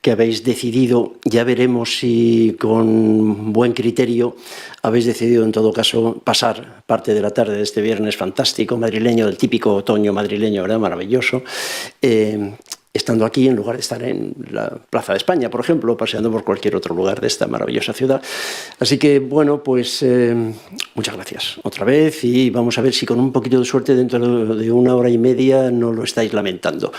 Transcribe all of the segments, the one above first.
que habéis decidido, ya veremos si con buen criterio habéis decidido en todo caso pasar parte de la tarde de este viernes fantástico madrileño, del típico otoño madrileño, ¿verdad? Maravilloso, estando aquí en lugar de estar en la Plaza de España, por ejemplo, paseando por cualquier otro lugar de esta maravillosa ciudad. Así que, bueno, pues muchas gracias otra vez y vamos a ver si con un poquito de suerte dentro de una hora y media no lo estáis lamentando.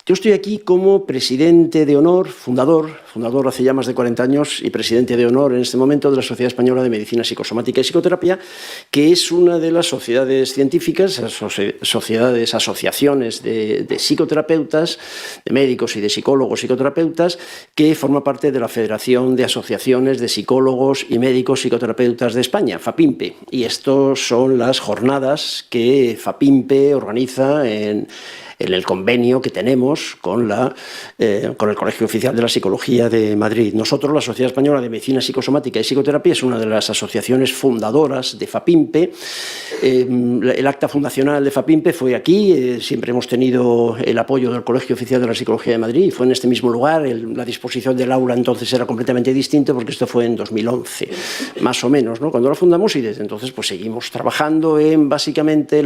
Yo estoy aquí como presidente de honor, fundador hace ya más de 40 años y presidente de honor en este momento de la Sociedad Española de Medicina Psicosomática y Psicoterapia, que es una de las sociedades científicas, asociaciones de psicoterapeutas, de médicos y de psicólogos psicoterapeutas, que forma parte de la Federación de Asociaciones de Psicólogos y Médicos Psicoterapeutas de España, FAPIMPE. Y estas son las jornadas que FAPIMPE organiza en el convenio que tenemos con el Colegio Oficial de la Psicología de Madrid. Nosotros, la Sociedad Española de Medicina Psicosomática y Psicoterapia, es una de las asociaciones fundadoras de FAPIMPE. El acta fundacional de FAPIMPE fue aquí, siempre hemos tenido el apoyo del Colegio Oficial de la Psicología de Madrid, fue en este mismo lugar, la disposición del aula entonces era completamente distinta porque esto fue en 2011, más o menos, ¿no? Cuando lo fundamos, y desde entonces pues seguimos trabajando en básicamente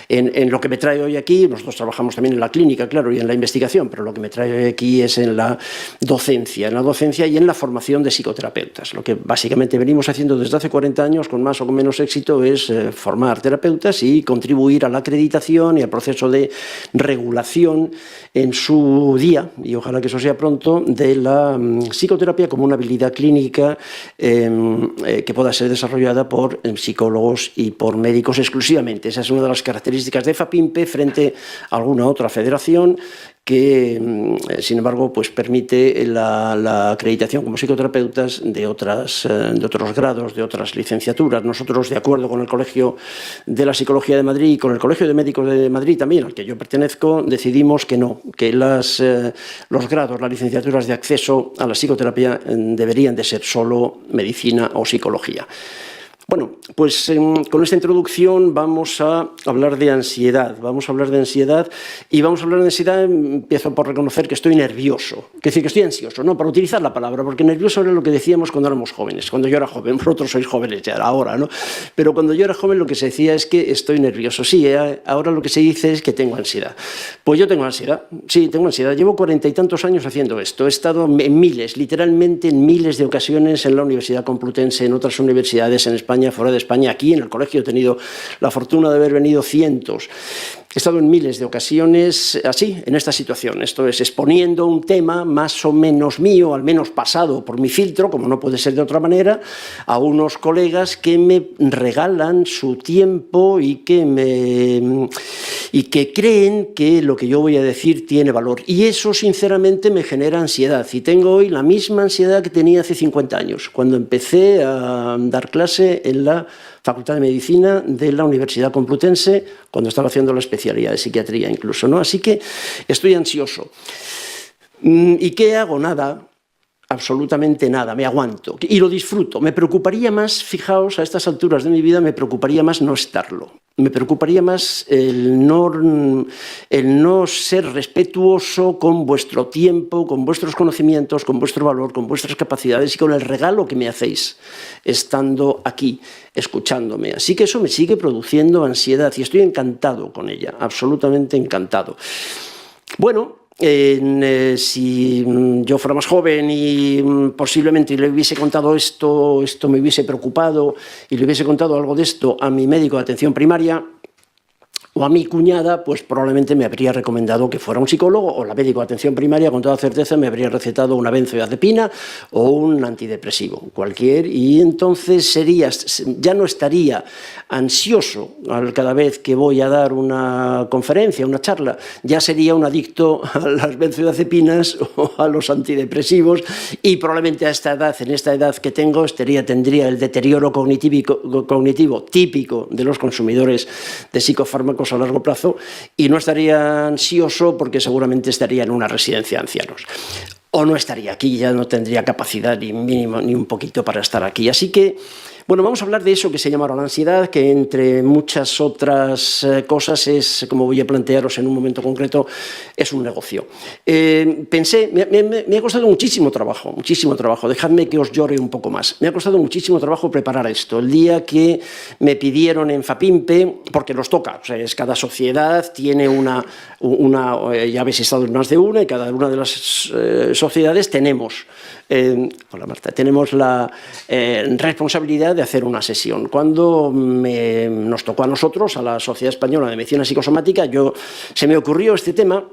en lo que me trae hoy aquí. Nosotros trabajamos también en la clínica, claro, y en la investigación, pero lo que me trae aquí es en la docencia y en la formación de psicoterapeutas. Lo que básicamente venimos haciendo desde hace 40 años, con más o con menos éxito, es formar terapeutas y contribuir a la acreditación y al proceso de regulación en su día, y ojalá que eso sea pronto, de la psicoterapia como una habilidad clínica que pueda ser desarrollada por psicólogos y por médicos exclusivamente. Esa es una de las características de FAPIMPE frente a alguna otra federación que, sin embargo, pues permite la acreditación como psicoterapeutas de otros grados, de otras licenciaturas. Nosotros, de acuerdo con el Colegio de la Psicología de Madrid y con el Colegio de Médicos de Madrid también, al que yo pertenezco, decidimos que no, que los grados, las licenciaturas de acceso a la psicoterapia deberían de ser solo medicina o psicología. Bueno, pues con esta introducción vamos a hablar de ansiedad. Empiezo por reconocer que estoy nervioso, es decir, que estoy ansioso, no por utilizar la palabra, porque nervioso era lo que decíamos cuando éramos jóvenes, cuando yo era joven. Vosotros sois jóvenes ya ahora, ¿no? Pero cuando yo era joven lo que se decía es que estoy nervioso. Sí, ahora lo que se dice es que tengo ansiedad. Pues yo tengo ansiedad, sí, tengo ansiedad. Llevo 40 y tantos años haciendo esto. He estado en miles, literalmente en miles de ocasiones en la Universidad Complutense, en otras universidades en España, fuera de España, aquí en el colegio he tenido la fortuna de haber venido cientos. He estado en miles de ocasiones así, en esta situación, esto es, exponiendo un tema más o menos mío, al menos pasado por mi filtro, como no puede ser de otra manera, a unos colegas que me regalan su tiempo y que creen que lo que yo voy a decir tiene valor. Y eso, sinceramente, me genera ansiedad. Y tengo hoy la misma ansiedad que tenía hace 50 años, cuando empecé a dar clase en la Facultad de Medicina de la Universidad Complutense, cuando estaba haciendo la especialidad de psiquiatría incluso, ¿no? Así que estoy ansioso. ¿Y qué hago? Nada. Absolutamente nada, me aguanto y lo disfruto. Me preocuparía más, fijaos, a estas alturas de mi vida, me preocuparía más no estarlo. Me preocuparía más el no ser respetuoso con vuestro tiempo, con vuestros conocimientos, con vuestro valor, con vuestras capacidades y con el regalo que me hacéis estando aquí, escuchándome. Así que eso me sigue produciendo ansiedad y estoy encantado con ella, absolutamente encantado. Bueno, si yo fuera más joven y posiblemente le hubiese contado esto me hubiese preocupado y le hubiese contado algo de esto a mi médico de atención primaria o a mi cuñada, pues probablemente me habría recomendado que fuera un psicólogo, o la médico de atención primaria con toda certeza me habría recetado una benzodiazepina o un antidepresivo, cualquier, y entonces ya no estaría ansioso cada vez que voy a dar una conferencia, una charla, ya sería un adicto a las benzodiazepinas o a los antidepresivos, y probablemente en esta edad que tengo, tendría el deterioro cognitivo típico de los consumidores de psicofármacos a largo plazo, y no estaría ansioso porque seguramente estaría en una residencia de ancianos. O no estaría aquí, ya no tendría capacidad ni mínimo ni un poquito para estar aquí. Así que, Bueno, vamos a hablar de eso que se llama ahora la ansiedad, que entre muchas otras cosas es, como voy a plantearos en un momento concreto, es un negocio. Pensé, me ha costado muchísimo trabajo, dejadme que os llore un poco más. Me ha costado muchísimo trabajo preparar esto. El día que me pidieron en FAPIMPE, porque nos toca, o sea, cada sociedad tiene ya habéis estado en más de una, y cada una de las sociedades tenemos hola Marta, tenemos la responsabilidad de hacer una sesión. Cuando nos tocó a nosotros, a la Sociedad Española de Medicina Psicosomática, se me ocurrió este tema,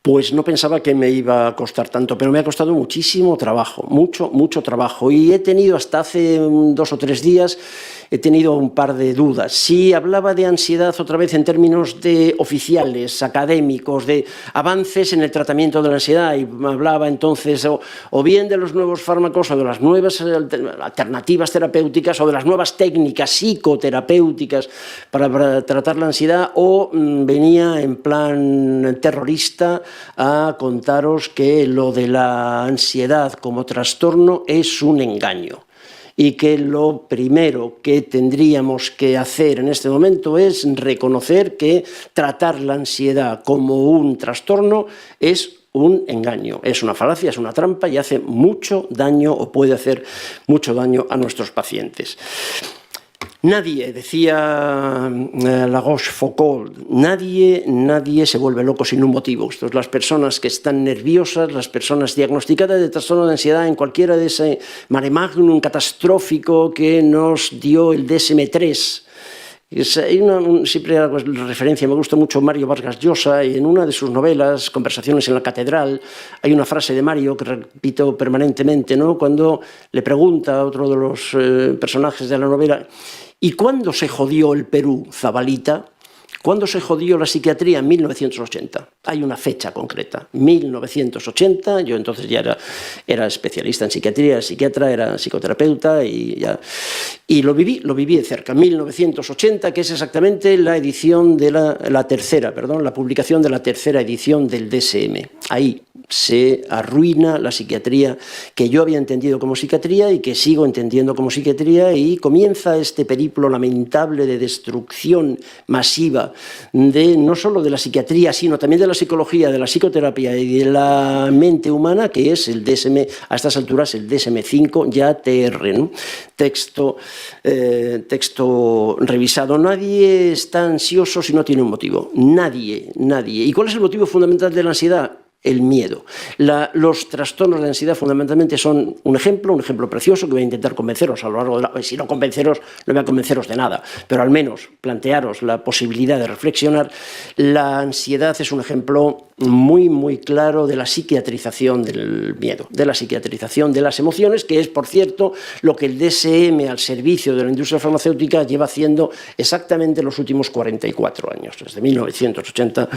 pues no pensaba que me iba a costar tanto, pero me ha costado muchísimo trabajo, mucho trabajo, y he tenido hasta hace 2 o 3 días he tenido un par de dudas. Si hablaba de ansiedad otra vez en términos de oficiales, académicos, de avances en el tratamiento de la ansiedad, y hablaba entonces o bien de los nuevos fármacos o de las nuevas alternativas terapéuticas o de las nuevas técnicas psicoterapéuticas para tratar la ansiedad, o venía en plan terrorista a contaros que lo de la ansiedad como trastorno es un engaño, y que lo primero que tendríamos que hacer en este momento es reconocer que tratar la ansiedad como un trastorno es un engaño, es una falacia, es una trampa y hace mucho daño o puede hacer mucho daño a nuestros pacientes. Nadie, decía La Rochefoucauld, nadie se vuelve loco sin un motivo. Esto es, las personas que están nerviosas, las personas diagnosticadas de trastorno de ansiedad en cualquiera de ese mare magnum catastrófico que nos dio el DSM-3. Siempre hago referencia, me gusta mucho Mario Vargas Llosa, y en una de sus novelas, Conversaciones en la Catedral, hay una frase de Mario que repito permanentemente, ¿no? Cuando le pregunta a otro de los personajes de la novela: ¿y cuándo se jodió el Perú, Zabalita? ¿Cuándo se jodió la psiquiatría? En 1980. Hay una fecha concreta, 1980. Yo entonces ya era especialista en psiquiatría, era psiquiatra, era psicoterapeuta y lo viví de cerca. 1980, que es exactamente la edición de la publicación de la tercera edición del DSM. Ahí se arruina la psiquiatría que yo había entendido como psiquiatría y que sigo entendiendo como psiquiatría, y comienza este periplo lamentable de destrucción masiva no solo de la psiquiatría, sino también de la psicología, de la psicoterapia y de la mente humana, que es el DSM, a estas alturas el DSM-5 ya TR, ¿no? Texto revisado. Nadie está ansioso si no tiene un motivo. Nadie. ¿Y cuál es el motivo fundamental de la ansiedad? El miedo. Los trastornos de ansiedad fundamentalmente son un ejemplo precioso que voy a intentar convenceros a lo largo de si no convenceros, no voy a convenceros de nada, pero al menos plantearos la posibilidad de reflexionar. La ansiedad es un ejemplo muy claro de la psiquiatrización del miedo, de la psiquiatrización de las emociones, que es, por cierto, lo que el DSM al servicio de la industria farmacéutica lleva haciendo exactamente los últimos 44 años, desde 1980.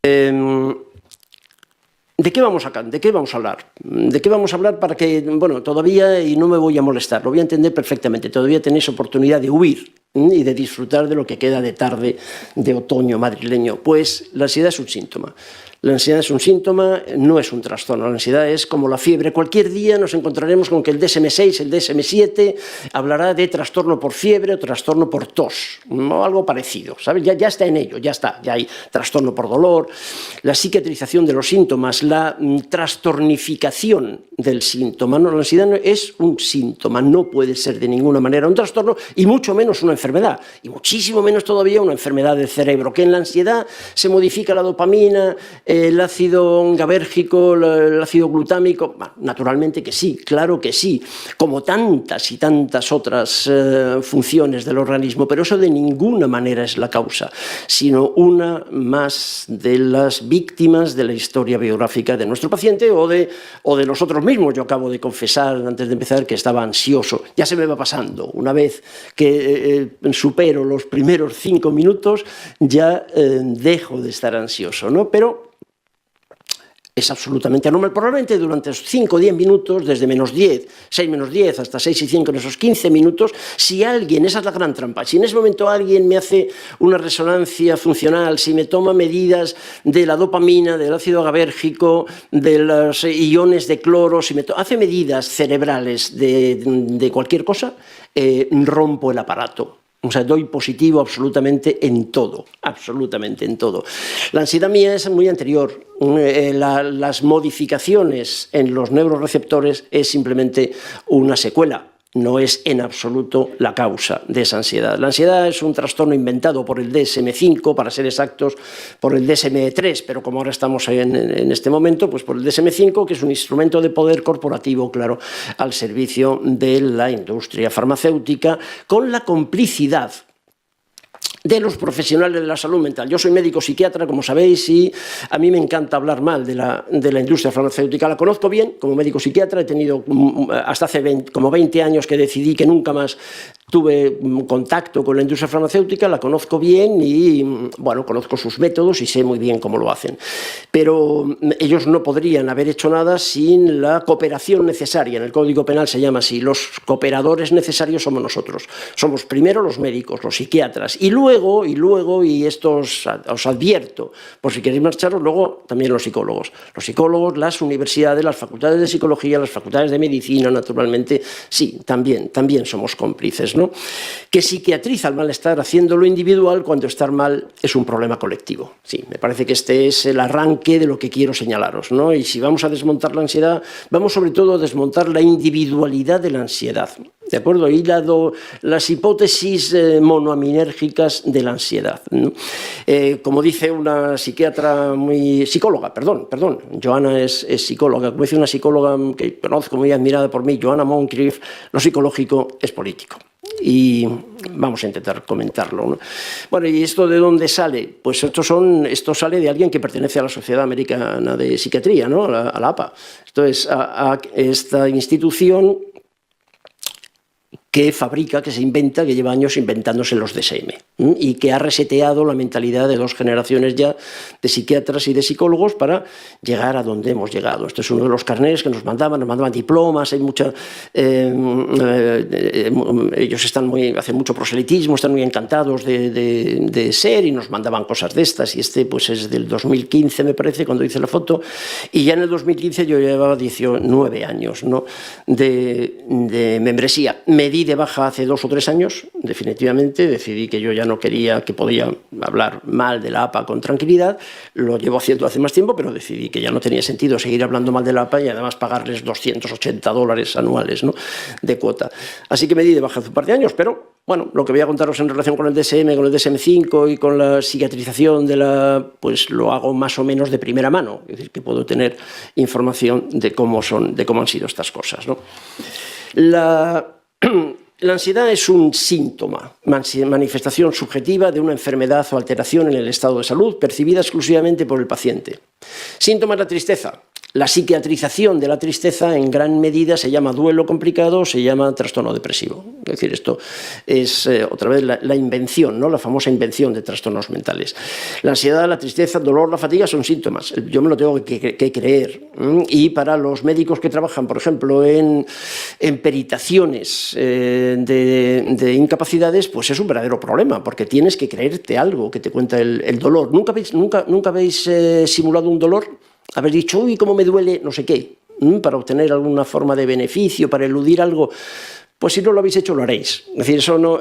¿De qué vamos a hablar? ¿De qué vamos a hablar para que, bueno, todavía, y no me voy a molestar, lo voy a entender perfectamente, todavía tenéis oportunidad de huir y de disfrutar de lo que queda de tarde de otoño madrileño? Pues la ansiedad es un síntoma. La ansiedad es un síntoma, no es un trastorno. La ansiedad es como la fiebre. Cualquier día nos encontraremos con que el DSM-6, el DSM-7 hablará de trastorno por fiebre o trastorno por tos, o algo parecido, ¿sabes? Ya está en ello, ya hay trastorno por dolor. La psiquiatrización de los síntomas, la trastornificación del síntoma, ¿no? La ansiedad es un síntoma, no puede ser de ninguna manera un trastorno, y mucho menos una enfermedad, y muchísimo menos todavía una enfermedad del cerebro, que en la ansiedad se modifica la dopamina, el ácido gabérgico, el ácido glutámico. Bueno, naturalmente que sí, claro que sí, como tantas y tantas otras funciones del organismo, pero eso de ninguna manera es la causa, sino una más de las víctimas de la historia biográfica de nuestro paciente o de nosotros mismos. Yo acabo de confesar, antes de empezar, que estaba ansioso. Ya se me va pasando. Una vez que supero los primeros 5 minutos, ya dejo de estar ansioso, ¿no? Pero es absolutamente anormal. Probablemente durante 5 o 10 minutos, desde -10, 6-10, hasta 6 y 5, en esos 15 minutos, si alguien, esa es la gran trampa, si en ese momento alguien me hace una resonancia funcional, si me toma medidas de la dopamina, del ácido agabérgico, de los iones de cloro, si me hace medidas cerebrales de cualquier cosa, rompo el aparato. O sea, doy positivo absolutamente en todo, absolutamente en todo. La ansiedad mía es muy anterior. Las modificaciones en los neuroreceptores es simplemente una secuela. No es en absoluto la causa de esa ansiedad. La ansiedad es un trastorno inventado por el DSM-5, para ser exactos, por el DSM-3, pero como ahora estamos en este momento, pues por el DSM-5, que es un instrumento de poder corporativo, claro, al servicio de la industria farmacéutica, con la complicidad de los profesionales de la salud mental. Yo soy médico psiquiatra, como sabéis, y a mí me encanta hablar mal de la industria farmacéutica. La conozco bien como médico psiquiatra, he tenido hasta hace como 20 años que decidí que nunca más tuve contacto con la industria farmacéutica, la conozco bien y, bueno, conozco sus métodos y sé muy bien cómo lo hacen. Pero ellos no podrían haber hecho nada sin la cooperación necesaria. En el Código Penal se llama así, los cooperadores necesarios somos nosotros. Somos primero los médicos, los psiquiatras, y luego, y esto os advierto, por si queréis marcharos, luego también los psicólogos. Los psicólogos, las universidades, las facultades de psicología, las facultades de medicina, naturalmente, sí, también somos cómplices, ¿no? Que psiquiatriza el malestar haciéndolo individual cuando estar mal es un problema colectivo. Sí, me parece que este es el arranque de lo que quiero señalaros, ¿no? Y si vamos a desmontar la ansiedad, vamos sobre todo a desmontar la individualidad de la ansiedad, ¿de acuerdo? Y las hipótesis monoaminérgicas de la ansiedad, ¿no? Como dice una psicóloga, Johanna es psicóloga, como dice una psicóloga que conozco, muy admirada por mí, Johanna Moncrief, lo psicológico es político. Y vamos a intentar comentarlo, ¿no? Bueno, ¿y esto de dónde sale? Pues esto sale de alguien que pertenece a la Sociedad Americana de Psiquiatría, ¿no? A la APA. Esto es a esta institución que fabrica, que se inventa, que lleva años inventándose los DSM y que ha reseteado la mentalidad de 2 generaciones ya de psiquiatras y de psicólogos para llegar a donde hemos llegado. Este es uno de los carnés que nos mandaban diplomas, hay mucha... ellos hacen mucho proselitismo, están muy encantados de ser y nos mandaban cosas de estas, y este pues es del 2015, me parece, cuando hice la foto, y ya en el 2015 yo llevaba 19 años, ¿no?, de membresía. Me di de baja hace 2 o 3 años, definitivamente, decidí que yo ya no quería, que podía hablar mal de la APA con tranquilidad, lo llevo haciendo hace más tiempo, pero decidí que ya no tenía sentido seguir hablando mal de la APA y además pagarles $280 anuales, ¿no?, de cuota. Así que me di de baja hace un par de años, pero bueno, lo que voy a contaros en relación con el DSM, con el DSM-5 y con la psiquiatrización pues lo hago más o menos de primera mano, es decir, que puedo tener información de cómo han sido estas cosas, ¿no? La ansiedad es un síntoma, manifestación subjetiva de una enfermedad o alteración en el estado de salud percibida exclusivamente por el paciente. Síntoma es la tristeza. La psiquiatrización de la tristeza en gran medida se llama duelo complicado, se llama trastorno depresivo. Es decir, esto es otra vez la invención, ¿no?, la famosa invención de trastornos mentales. La ansiedad, la tristeza, el dolor, la fatiga son síntomas. Yo me lo tengo que creer. Y para los médicos que trabajan, por ejemplo, en peritaciones de incapacidades, pues es un verdadero problema, porque tienes que creerte algo que te cuenta el dolor. ¿Nunca habéis simulado un dolor? Habéis dicho, uy, cómo me duele no sé qué, para obtener alguna forma de beneficio, para eludir algo. Pues si no lo habéis hecho, lo haréis. Es decir, eso no,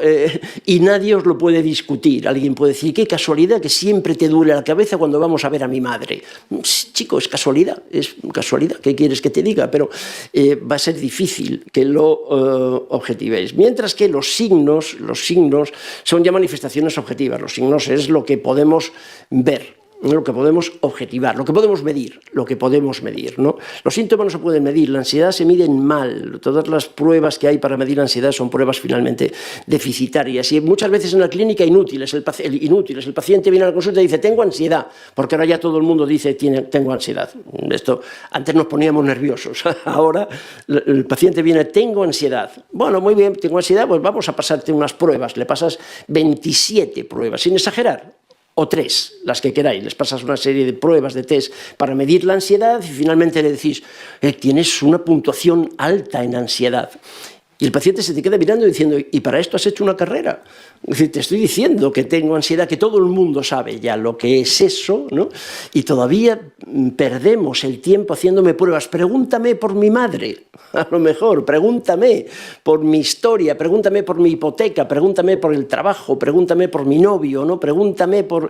y nadie os lo puede discutir. Alguien puede decir, qué casualidad que siempre te duele la cabeza cuando vamos a ver a mi madre. Chico, es casualidad, ¿qué quieres que te diga? Pero va a ser difícil que lo objetivéis. Mientras que los signos son ya manifestaciones objetivas. Los signos es lo que podemos ver, lo que podemos objetivar, lo que podemos medir, ¿no? Los síntomas no se pueden medir, la ansiedad se mide mal, todas las pruebas que hay para medir la ansiedad son pruebas finalmente deficitarias y muchas veces en la clínica inútiles. El paciente viene a la consulta y dice, tengo ansiedad, porque ahora ya todo el mundo dice, tengo ansiedad. Esto, antes nos poníamos nerviosos, ahora el paciente viene, tengo ansiedad. Bueno, muy bien, tengo ansiedad, pues vamos a pasarte unas pruebas, le pasas 27 pruebas, sin exagerar. o 3, las que queráis. Les pasas una serie de pruebas, de test para medir la ansiedad y finalmente le decís, tienes una puntuación alta en ansiedad. Y el paciente se te queda mirando diciendo, ¿y para esto has hecho una carrera? Es decir, te estoy diciendo que tengo ansiedad, que todo el mundo sabe ya lo que es eso, ¿no? Y todavía perdemos el tiempo haciéndome pruebas. Pregúntame por mi madre, a lo mejor, pregúntame por mi historia, pregúntame por mi hipoteca, pregúntame por el trabajo, pregúntame por mi novio, ¿no? Pregúntame por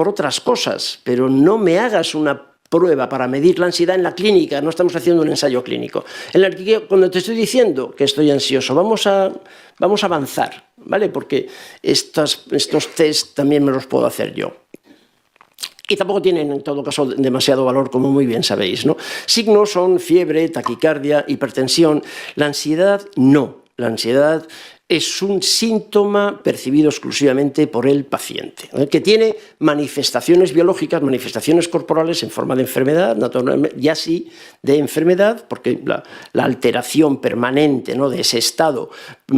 otras cosas, pero no me hagas una prueba para medir la ansiedad en la clínica, no estamos haciendo un ensayo clínico. En la que cuando te estoy diciendo que estoy ansioso, vamos a avanzar, ¿vale? Porque estos test también me los puedo hacer yo. Y tampoco tienen, en todo caso, demasiado valor, como muy bien sabéis, ¿no? Signos son fiebre, taquicardia, hipertensión. La ansiedad, no. La ansiedad es un síntoma percibido exclusivamente por el paciente, que tiene manifestaciones biológicas, manifestaciones corporales en forma de enfermedad, naturalmente, ya sí de enfermedad, porque la alteración permanente, ¿no?, de ese estado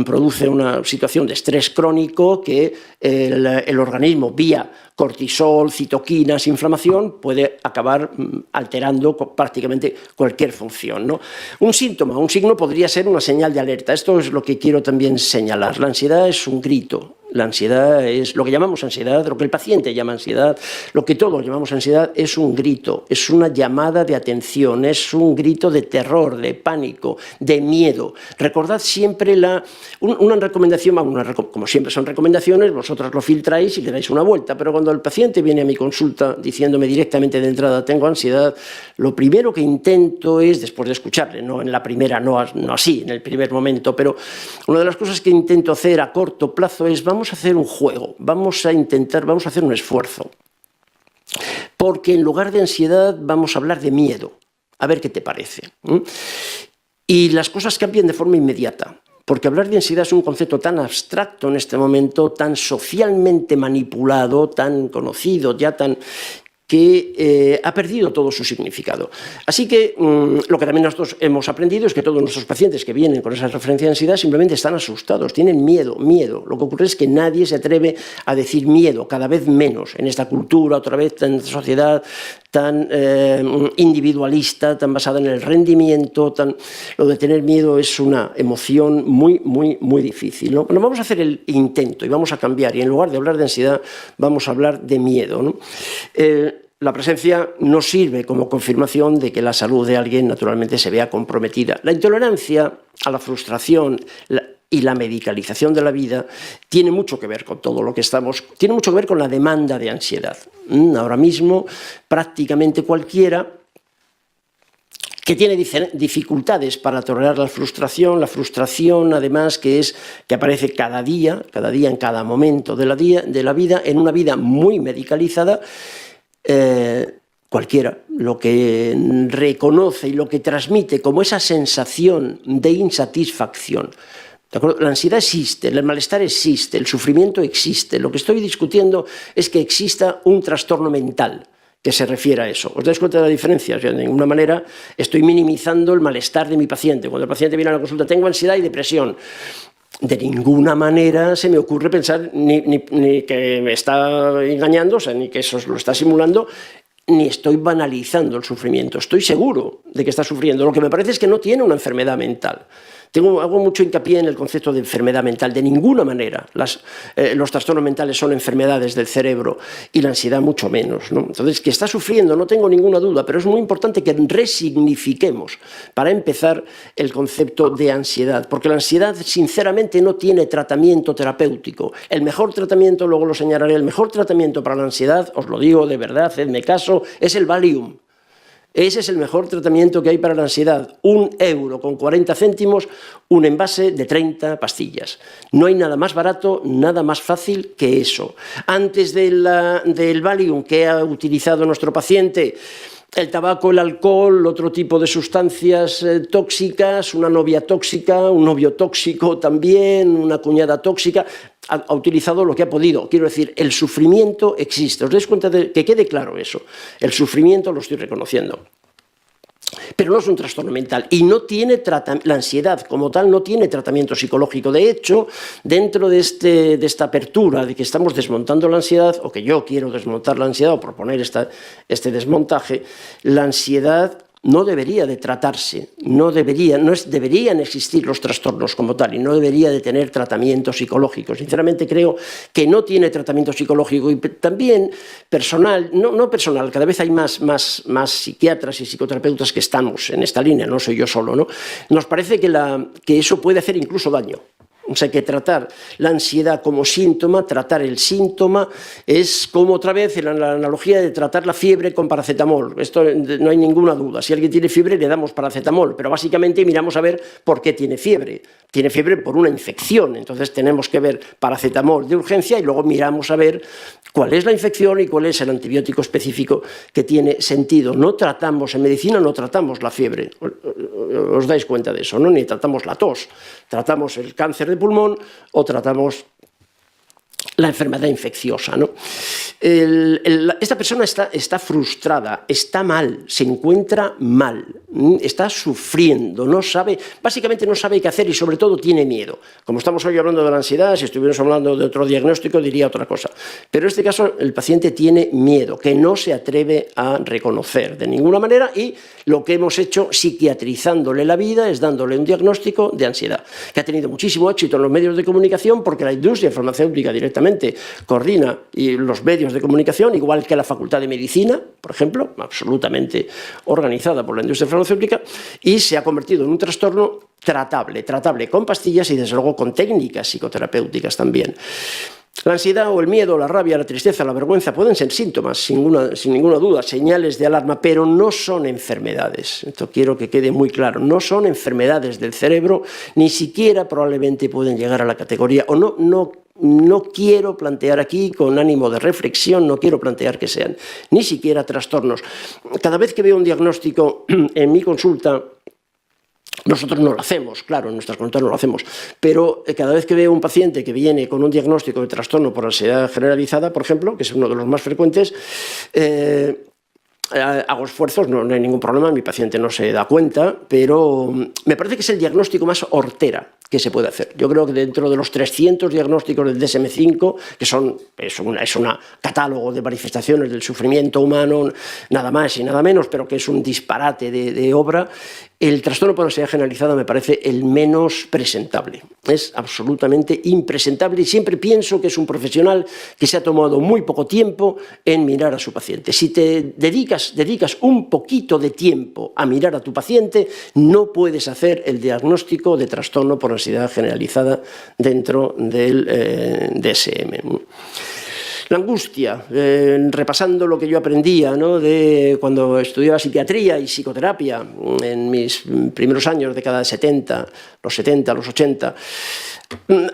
produce una situación de estrés crónico que el organismo, vía cortisol, citoquinas, inflamación, puede acabar alterando prácticamente cualquier función, ¿no? Un síntoma, un signo podría ser una señal de alerta. Esto es lo que quiero también señalar. La ansiedad es un grito. La ansiedad es lo que llamamos ansiedad, lo que el paciente llama ansiedad, lo que todos llamamos ansiedad, es un grito, es una llamada de atención, es un grito de terror, de pánico, de miedo. Recordad siempre una recomendación, como siempre son recomendaciones, vosotros lo filtráis y le dais una vuelta, pero cuando el paciente viene a mi consulta diciéndome directamente de entrada tengo ansiedad, lo primero que intento es, después de escucharle, no en la primera, no así, en el primer momento, pero una de las cosas que intento hacer a corto plazo es vamos a hacer un juego, vamos a hacer un esfuerzo. Porque en lugar de ansiedad vamos a hablar de miedo, a ver qué te parece. Y las cosas cambian de forma inmediata, porque hablar de ansiedad es un concepto tan abstracto en este momento, tan socialmente manipulado, tan conocido, que ha perdido todo su significado. Así que lo que también nosotros hemos aprendido es que todos nuestros pacientes que vienen con esa referencia de ansiedad simplemente están asustados, tienen miedo. Lo que ocurre es que nadie se atreve a decir miedo, cada vez menos en esta cultura, otra vez en esta sociedad tan individualista, tan basada en el rendimiento. Lo de tener miedo es una emoción muy, muy, muy difícil, ¿no? Bueno, vamos a hacer el intento y vamos a cambiar, y en lugar de hablar de ansiedad vamos a hablar de miedo, ¿no? La presencia no sirve como confirmación de que la salud de alguien naturalmente se vea comprometida. La intolerancia a la frustración y la medicalización de la vida tiene mucho que ver con todo lo que tiene mucho que ver con la demanda de ansiedad. Ahora mismo prácticamente cualquiera que tiene dificultades para tolerar la frustración además que aparece cada día en cada momento de la vida, en una vida muy medicalizada. Cualquiera, lo que reconoce y lo que transmite como esa sensación de insatisfacción. ¿De acuerdo? La ansiedad existe, el malestar existe, el sufrimiento existe. Lo que estoy discutiendo es que exista un trastorno mental que se refiere a eso. ¿Os dais cuenta de la diferencia? O sea, de ninguna manera estoy minimizando el malestar de mi paciente. Cuando el paciente viene a la consulta, tengo ansiedad y depresión. De ninguna manera se me ocurre pensar ni que me está engañando, o sea, ni que eso lo está simulando, ni estoy banalizando el sufrimiento. Estoy seguro de que está sufriendo. Lo que me parece es que no tiene una enfermedad mental. Hago mucho hincapié en el concepto de enfermedad mental. De ninguna manera los trastornos mentales son enfermedades del cerebro y la ansiedad mucho menos, ¿no? Entonces, que está sufriendo, no tengo ninguna duda, pero es muy importante que resignifiquemos, para empezar, el concepto de ansiedad, porque la ansiedad, sinceramente, no tiene tratamiento terapéutico. El mejor tratamiento, luego lo señalaré, el mejor tratamiento para la ansiedad, os lo digo de verdad, hacedme caso, es el Valium. Ese es el mejor tratamiento que hay para la ansiedad. 1 euro con 40 céntimos, un envase de 30 pastillas. No hay nada más barato, nada más fácil que eso. Antes del Valium que ha utilizado nuestro paciente, el tabaco, el alcohol, otro tipo de sustancias tóxicas, una novia tóxica, un novio tóxico también, una cuñada tóxica, ha utilizado lo que ha podido. Quiero decir, el sufrimiento existe. ¿Os dais cuenta de que quede claro eso? El sufrimiento lo estoy reconociendo. pero no es un trastorno mental y no tiene la ansiedad como tal no tiene tratamiento psicológico. De hecho, dentro de esta apertura de que estamos desmontando la ansiedad, o que yo quiero desmontar la ansiedad o proponer este desmontaje, la ansiedad no debería de tratarse, deberían existir los trastornos como tal y no debería de tener tratamiento psicológico. Sinceramente creo que no tiene tratamiento psicológico y también personal, no personal, cada vez hay más psiquiatras y psicoterapeutas que estamos en esta línea, no soy yo solo, ¿no? Nos parece que eso puede hacer incluso daño. O sea, que tratar la ansiedad como síntoma, tratar el síntoma, es como otra vez en la analogía de tratar la fiebre con paracetamol. Esto no hay ninguna duda. Si alguien tiene fiebre, le damos paracetamol, pero básicamente miramos a ver por qué tiene fiebre. Tiene fiebre por una infección, entonces tenemos que ver paracetamol de urgencia y luego miramos a ver cuál es la infección y cuál es el antibiótico específico que tiene sentido. No tratamos, en medicina no tratamos la fiebre, os dais cuenta de eso, ¿no? Ni tratamos la tos, tratamos el cáncer de pulmón o tratamos la enfermedad infecciosa, ¿no? Esta persona está frustrada, está mal, se encuentra mal, está sufriendo, básicamente no sabe qué hacer y sobre todo tiene miedo. Como estamos hoy hablando de la ansiedad, si estuviéramos hablando de otro diagnóstico diría otra cosa. Pero en este caso el paciente tiene miedo, que no se atreve a reconocer de ninguna manera y lo que hemos hecho psiquiatrizándole la vida es dándole un diagnóstico de ansiedad, que ha tenido muchísimo éxito en los medios de comunicación porque la industria farmacéutica directamente coordina y los medios de comunicación, igual que la Facultad de Medicina, por ejemplo, absolutamente organizada por la industria farmacéutica, y se ha convertido en un trastorno tratable con pastillas y desde luego con técnicas psicoterapéuticas también. La ansiedad o el miedo, la rabia, la tristeza, la vergüenza pueden ser síntomas, sin ninguna duda, señales de alarma, pero no son enfermedades. Esto quiero que quede muy claro. No son enfermedades del cerebro, ni siquiera probablemente pueden llegar a la categoría, o no quiero plantear aquí con ánimo de reflexión, no quiero plantear que sean ni siquiera trastornos. Cada vez que veo un diagnóstico en mi consulta, nosotros no lo hacemos, claro, en nuestras consultas no lo hacemos, pero cada vez que veo un paciente que viene con un diagnóstico de trastorno por ansiedad generalizada, por ejemplo, que es uno de los más frecuentes, hago esfuerzos, no hay ningún problema, mi paciente no se da cuenta, pero me parece que es el diagnóstico más hortera que se puede hacer. Yo creo que dentro de los 300 diagnósticos del DSM-5, que es un catálogo de manifestaciones del sufrimiento humano, nada más y nada menos, pero que es un disparate de obra, el trastorno por ansiedad generalizada me parece el menos presentable. Es absolutamente impresentable y siempre pienso que es un profesional que se ha tomado muy poco tiempo en mirar a su paciente. Si te dedicas un poquito de tiempo a mirar a tu paciente, no puedes hacer el diagnóstico de trastorno por ansiedad generalizada dentro del DSM. La angustia, repasando lo que yo aprendía, ¿no?, de cuando estudiaba psiquiatría y psicoterapia en mis primeros años, década de 70, los 80,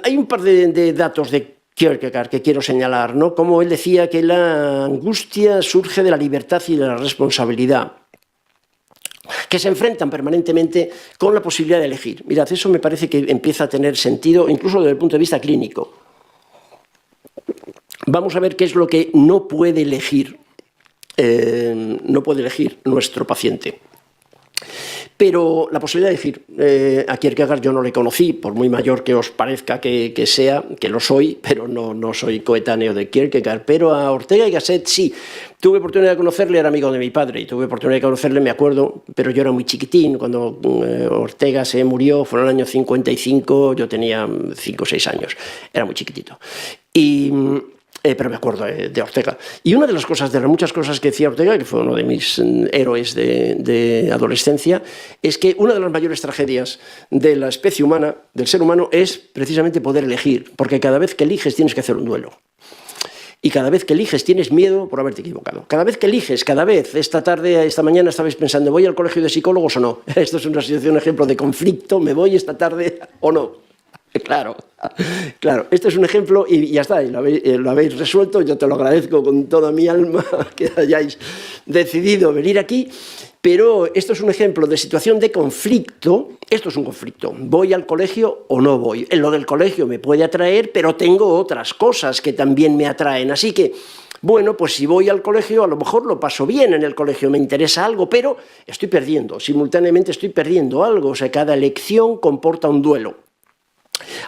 hay un par de datos de Kierkegaard que quiero señalar, ¿no? Como él decía que la angustia surge de la libertad y de la responsabilidad, que se enfrentan permanentemente con la posibilidad de elegir. Mirad, eso me parece que empieza a tener sentido incluso desde el punto de vista clínico. Vamos a ver qué es lo que no puede elegir nuestro paciente. Pero la posibilidad de elegir, a Kierkegaard yo no le conocí, por muy mayor que os parezca que sea, que lo soy, pero no soy coetáneo de Kierkegaard, pero a Ortega y Gasset sí. Tuve oportunidad de conocerle, era amigo de mi padre, y tuve oportunidad de conocerle, me acuerdo, pero yo era muy chiquitín, cuando Ortega se murió, fue en el año 55, yo tenía 5 o 6 años, era muy chiquitito. Pero me acuerdo de Ortega. Y una de las cosas, de las muchas cosas que decía Ortega, que fue uno de mis héroes de adolescencia, es que una de las mayores tragedias de la especie humana, del ser humano, es precisamente poder elegir, porque cada vez que eliges tienes que hacer un duelo. Y cada vez que eliges tienes miedo por haberte equivocado. Cada vez que eliges, esta mañana estabais pensando, ¿voy al colegio de psicólogos o no? Esto es una situación, un ejemplo de conflicto, ¿me voy esta tarde o no? Claro, este es un ejemplo y ya está, y lo habéis resuelto, yo te lo agradezco con toda mi alma que hayáis decidido venir aquí, pero esto es un ejemplo de situación de conflicto, esto es un conflicto, ¿voy al colegio o no voy? En lo del colegio me puede atraer, pero tengo otras cosas que también me atraen, así que Bueno, pues si voy al colegio, a lo mejor lo paso bien en el colegio, me interesa algo, pero estoy perdiendo, simultáneamente estoy perdiendo algo. O sea, cada elección comporta un duelo.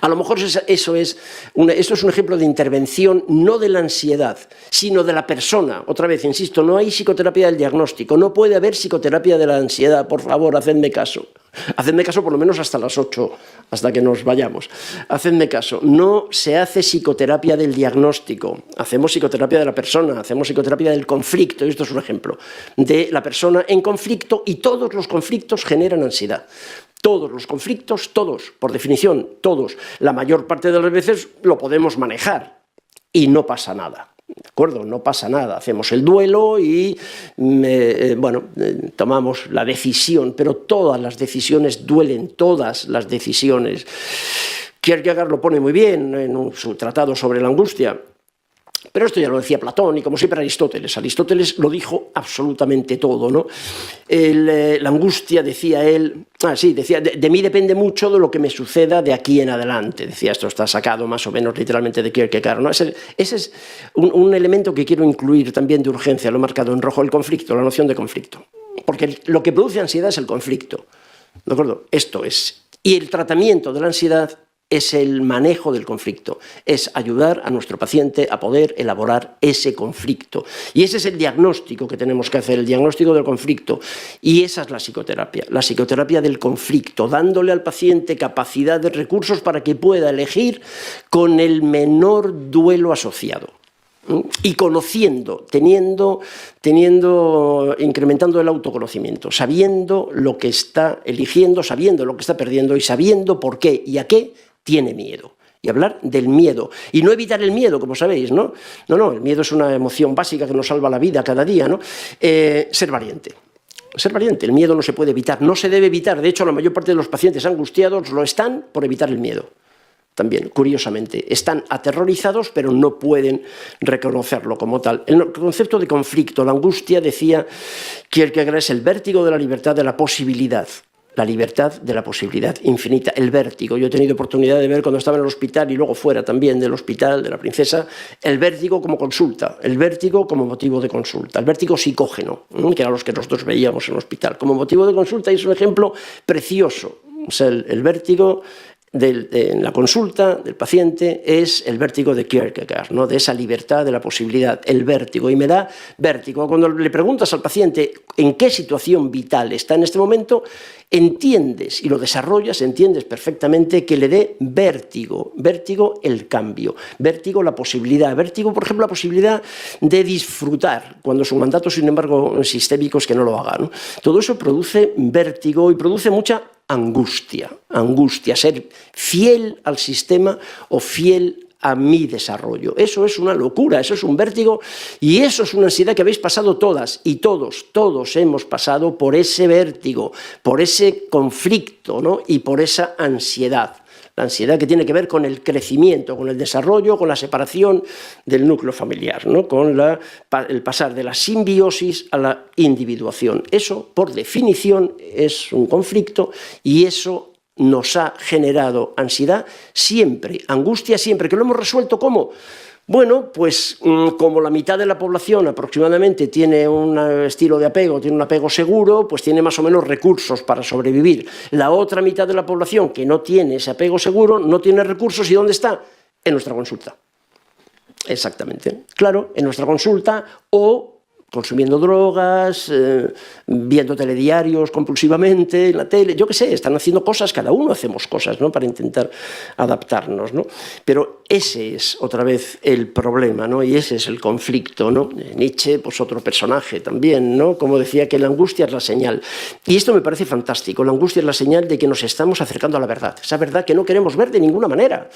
A lo mejor esto es un ejemplo de intervención no de la ansiedad, sino de la persona. Otra vez, insisto, no hay psicoterapia del diagnóstico, no puede haber psicoterapia de la ansiedad. Por favor, hacedme caso. Hacedme caso por lo menos hasta las 8, hasta que nos vayamos. Hacedme caso. No se hace psicoterapia del diagnóstico. Hacemos psicoterapia de la persona, hacemos psicoterapia del conflicto. Y esto es un ejemplo de la persona en conflicto, y todos los conflictos generan ansiedad. Todos los conflictos, todos, por definición, todos, la mayor parte de las veces lo podemos manejar y no pasa nada. ¿De acuerdo? No pasa nada. Hacemos el duelo y, tomamos la decisión, pero todas las decisiones duelen, todas las decisiones. Kierkegaard lo pone muy bien en su tratado sobre la angustia. Pero esto ya lo decía Platón y como siempre Aristóteles. Aristóteles lo dijo absolutamente todo, ¿no? La angustia, decía él, decía, de mí depende mucho de lo que me suceda de aquí en adelante. Decía, esto está sacado más o menos literalmente de Kierkegaard, ¿no? Ese es un elemento que quiero incluir también de urgencia, lo he marcado en rojo, el conflicto, la noción de conflicto. Porque lo que produce ansiedad es el conflicto, ¿de acuerdo? Esto es. Y el tratamiento de la ansiedad es el manejo del conflicto, es ayudar a nuestro paciente a poder elaborar ese conflicto. Y ese es el diagnóstico que tenemos que hacer, el diagnóstico del conflicto. Y esa es la psicoterapia del conflicto, dándole al paciente capacidad de recursos para que pueda elegir con el menor duelo asociado. Y conociendo, incrementando el autoconocimiento, sabiendo lo que está eligiendo, sabiendo lo que está perdiendo y sabiendo por qué y a qué tiene miedo. Y hablar del miedo. Y no evitar el miedo, como sabéis, ¿no? No, el miedo es una emoción básica que nos salva la vida cada día, ¿no? Ser valiente. Ser valiente, el miedo no se puede evitar, no se debe evitar. De hecho, la mayor parte de los pacientes angustiados lo están por evitar el miedo. También, curiosamente, están aterrorizados, pero no pueden reconocerlo como tal. El concepto de conflicto, la angustia, decía Kierkegaard, es el vértigo de la libertad de la posibilidad. La libertad de la posibilidad infinita, el vértigo. Yo he tenido oportunidad de ver cuando estaba en el hospital y luego fuera también del hospital, de la princesa, el vértigo como consulta, el vértigo como motivo de consulta, el vértigo psicógeno, que era los que nosotros veíamos en el hospital, como motivo de consulta, y es un ejemplo precioso. O sea, el vértigo en la consulta del paciente es el vértigo de Kierkegaard, ¿no? De esa libertad de la posibilidad, el vértigo. Y me da vértigo. Cuando le preguntas al paciente en qué situación vital está en este momento, entiendes y lo desarrollas, entiendes perfectamente que le dé vértigo. Vértigo el cambio, vértigo la posibilidad, vértigo, por ejemplo, la posibilidad de disfrutar, cuando su mandato, sin embargo, sistémico es que no lo haga, ¿no? Todo eso produce vértigo y produce mucha angustia, ser fiel al sistema o fiel a mi desarrollo. Eso es una locura, eso es un vértigo y eso es una ansiedad que habéis pasado todas y todos hemos pasado por ese vértigo, por ese conflicto, ¿no? Y por esa ansiedad. La ansiedad que tiene que ver con el crecimiento, con el desarrollo, con la separación del núcleo familiar, ¿no? Con el pasar de la simbiosis a la individuación. Eso, por definición, es un conflicto y eso nos ha generado ansiedad siempre, angustia siempre, que lo hemos resuelto ¿cómo? Bueno, pues como la mitad de la población aproximadamente tiene un estilo de apego, tiene un apego seguro, pues tiene más o menos recursos para sobrevivir. La otra mitad de la población que no tiene ese apego seguro, no tiene recursos, ¿y dónde está? En nuestra consulta. Exactamente. Claro, en nuestra consulta o consumiendo drogas, viendo telediarios compulsivamente en la tele, yo qué sé, están haciendo cosas, cada uno hacemos cosas, ¿no? Para intentar adaptarnos, ¿no? Pero ese es otra vez el problema, ¿no? Y ese es el conflicto, ¿no? Nietzsche, pues otro personaje también, ¿no? Como decía que la angustia es la señal. Y esto me parece fantástico, la angustia es la señal de que nos estamos acercando a la verdad, esa verdad que no queremos ver de ninguna manera,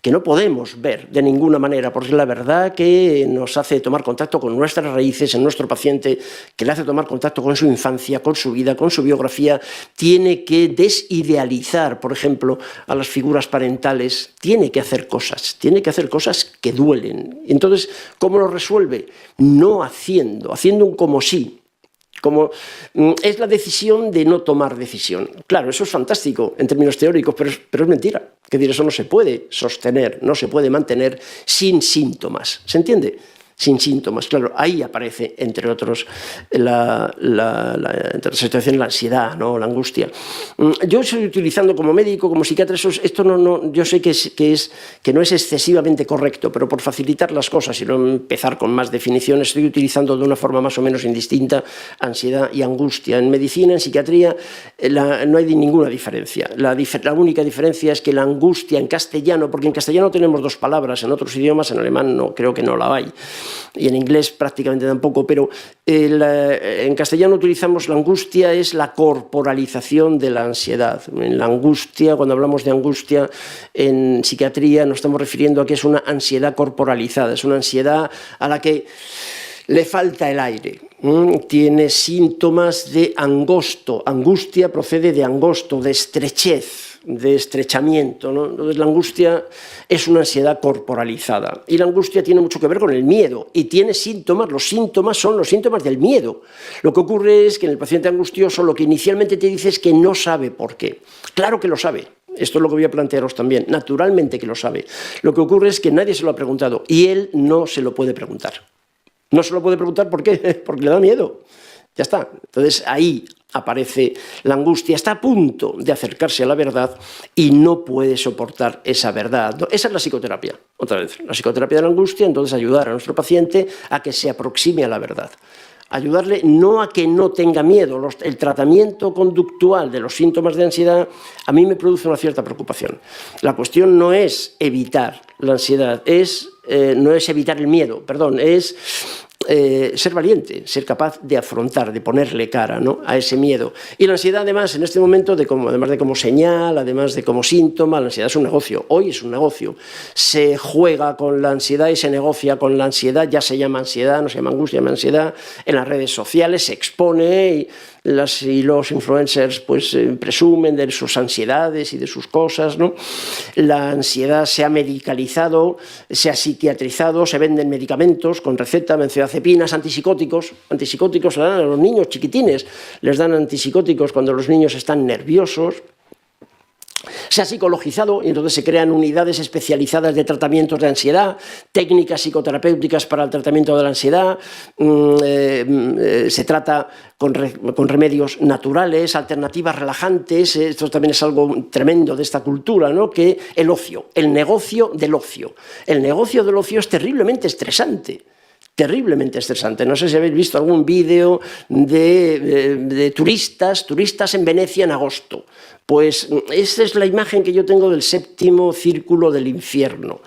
que no podemos ver de ninguna manera, porque es la verdad que nos hace tomar contacto con nuestras raíces en nuestro paciente, que le hace tomar contacto con su infancia, con su vida, con su biografía, tiene que desidealizar, por ejemplo, a las figuras parentales, tiene que hacer cosas que duelen. Entonces, ¿cómo lo resuelve? No haciendo un como sí. Como es la decisión de no tomar decisión. Claro, eso es fantástico en términos teóricos, pero es mentira. Es decir, eso no se puede sostener, no se puede mantener sin síntomas. ¿Se entiende? sin síntomas. Claro, ahí aparece, entre otros, la situación, la ansiedad, ¿no? La angustia. Yo estoy utilizando como médico, como psiquiatra, esto yo sé que no es excesivamente correcto, pero por facilitar las cosas y no empezar con más definiciones, estoy utilizando de una forma más o menos indistinta ansiedad y angustia. En medicina, en psiquiatría, no hay ninguna diferencia. La única diferencia es que la angustia en castellano, porque en castellano tenemos dos palabras, en otros idiomas, en alemán no, creo que no la hay, y en inglés prácticamente tampoco, pero en castellano utilizamos la angustia, es la corporalización de la ansiedad. En la angustia, cuando hablamos de angustia en psiquiatría, nos estamos refiriendo a que es una ansiedad corporalizada, es una ansiedad a la que le falta el aire, tiene síntomas de angosto. Angustia procede de angosto, de estrechez, de estrechamiento, ¿no? Entonces la angustia es una ansiedad corporalizada y la angustia tiene mucho que ver con el miedo y tiene síntomas, los síntomas son los síntomas del miedo. Lo que ocurre es que en el paciente angustioso lo que inicialmente te dice es que no sabe por qué. Claro que lo sabe. Esto es lo que voy a plantearos también, naturalmente que lo sabe. Lo que ocurre es que nadie se lo ha preguntado y él no se lo puede preguntar. No se lo puede preguntar ¿por qué? Porque le da miedo. Ya está. Entonces ahí aparece la angustia, está a punto de acercarse a la verdad y no puede soportar esa verdad. Esa es la psicoterapia, otra vez. La psicoterapia de la angustia, entonces ayudar a nuestro paciente a que se aproxime a la verdad. Ayudarle no a que no tenga miedo. El tratamiento conductual de los síntomas de ansiedad a mí me produce una cierta preocupación. La cuestión no es evitar la ansiedad, no es evitar el miedo, perdón, es ser valiente, ser capaz de afrontar, de ponerle cara, ¿no?, a ese miedo. Y la ansiedad, además, en este momento, además de como señal, además de como síntoma, la ansiedad es un negocio. Hoy es un negocio. Se juega con la ansiedad y se negocia con la ansiedad. Ya se llama ansiedad, no se llama angustia, se llama ansiedad. En las redes sociales se expone y los influencers pues presumen de sus ansiedades y de sus cosas, ¿no? La ansiedad se ha medicalizado, se ha psiquiatrizado, se venden medicamentos con receta, benzodiazepinas, antipsicóticos le dan a los niños chiquitines, les dan antipsicóticos cuando los niños están nerviosos. Se ha psicologizado y entonces se crean unidades especializadas de tratamientos de ansiedad, técnicas psicoterapéuticas para el tratamiento de la ansiedad, se trata con remedios naturales, alternativas relajantes. Esto también es algo tremendo de esta cultura, ¿no?, que el ocio, el negocio del ocio. El negocio del ocio es terriblemente estresante. Terriblemente estresante. No sé si habéis visto algún vídeo de turistas en Venecia en agosto. Pues esa es la imagen que yo tengo del séptimo círculo del infierno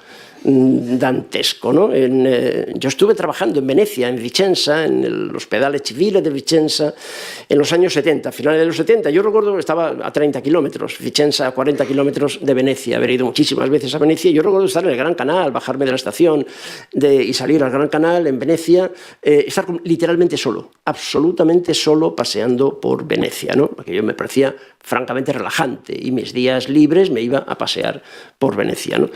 dantesco, ¿no? Yo estuve trabajando en Venecia, en Vicenza, en el Ospedale Civile de Vicenza, en los años 70, finales de los 70. Yo recuerdo que estaba a 30 kilómetros, Vicenza a 40 kilómetros de Venecia, haber ido muchísimas veces a Venecia. Yo recuerdo estar en el Gran Canal, bajarme de la estación y salir al Gran Canal en Venecia, estar literalmente solo, absolutamente solo, paseando por Venecia, ¿no? Aquello me parecía francamente relajante y mis días libres me iba a pasear por Venecia, ¿no?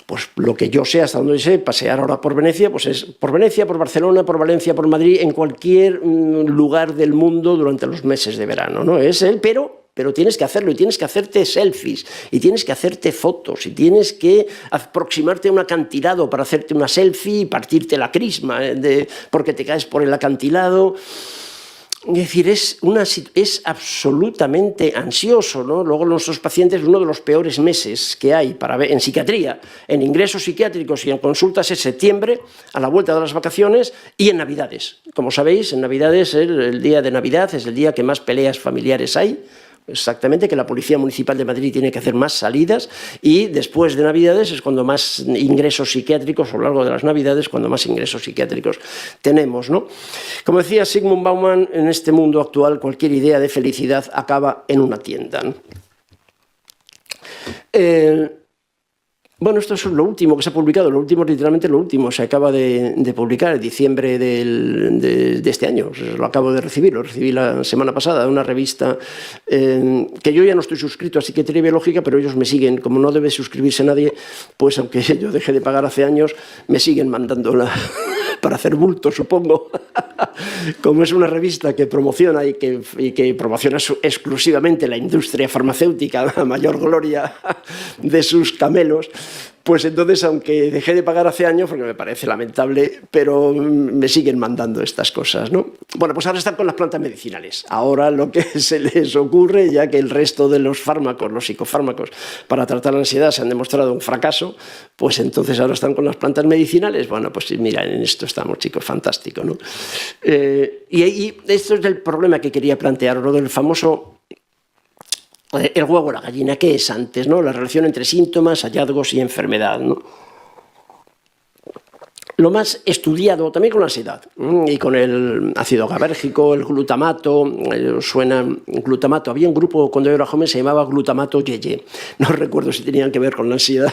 Pues lo que yo sé, hasta donde sé, pasear ahora por Venecia, pues es por Venecia, por Barcelona, por Valencia, por Madrid, en cualquier lugar del mundo durante los meses de verano, ¿no? Es él, pero tienes que hacerlo y tienes que hacerte selfies y tienes que hacerte fotos y tienes que aproximarte a un acantilado para hacerte una selfie y partirte la crisma porque te caes por el acantilado. Es decir, es absolutamente ansioso, ¿no? Luego nuestros pacientes, uno de los peores meses que hay para ver en psiquiatría, en ingresos psiquiátricos y en consultas es septiembre, a la vuelta de las vacaciones, y en Navidades. Como sabéis, en Navidades, el día de Navidad es el día que más peleas familiares hay. Exactamente, que la Policía Municipal de Madrid tiene que hacer más salidas y después de Navidades es cuando más ingresos psiquiátricos, a lo largo de las Navidades, cuando más ingresos psiquiátricos tenemos, ¿no? Como decía Zygmunt Bauman, en este mundo actual cualquier idea de felicidad acaba en una tienda, ¿no? Bueno, esto es lo último que se ha publicado, literalmente lo último, se acaba de publicar en diciembre de este año, lo acabo de recibir, lo recibí la semana pasada, de una revista que yo ya no estoy suscrito a Psiquiatría Biológica, pero ellos me siguen, como no debe suscribirse nadie, pues aunque yo dejé de pagar hace años, me siguen mandándola para hacer bulto, supongo. Como es una revista que promociona y que promociona exclusivamente la industria farmacéutica, la mayor gloria de sus camelos, Pues entonces, aunque dejé de pagar hace años, porque me parece lamentable, pero me siguen mandando estas cosas, ¿no? Bueno, pues ahora están con las plantas medicinales. Ahora lo que se les ocurre, ya que el resto de los fármacos, los psicofármacos, para tratar la ansiedad se han demostrado un fracaso, pues entonces ahora están con las plantas medicinales. Bueno, pues mira, en esto estamos, chicos, fantástico, ¿no? Y esto es el problema que quería plantear, lo del famoso... El huevo o la gallina, ¿qué es antes, no? La relación entre síntomas, hallazgos y enfermedad, ¿no? Lo más estudiado, también con la ansiedad, y con el ácido GABérgico, el glutamato, suena glutamato. Había un grupo cuando yo era joven, se llamaba glutamato yeye. No recuerdo si tenían que ver con la ansiedad.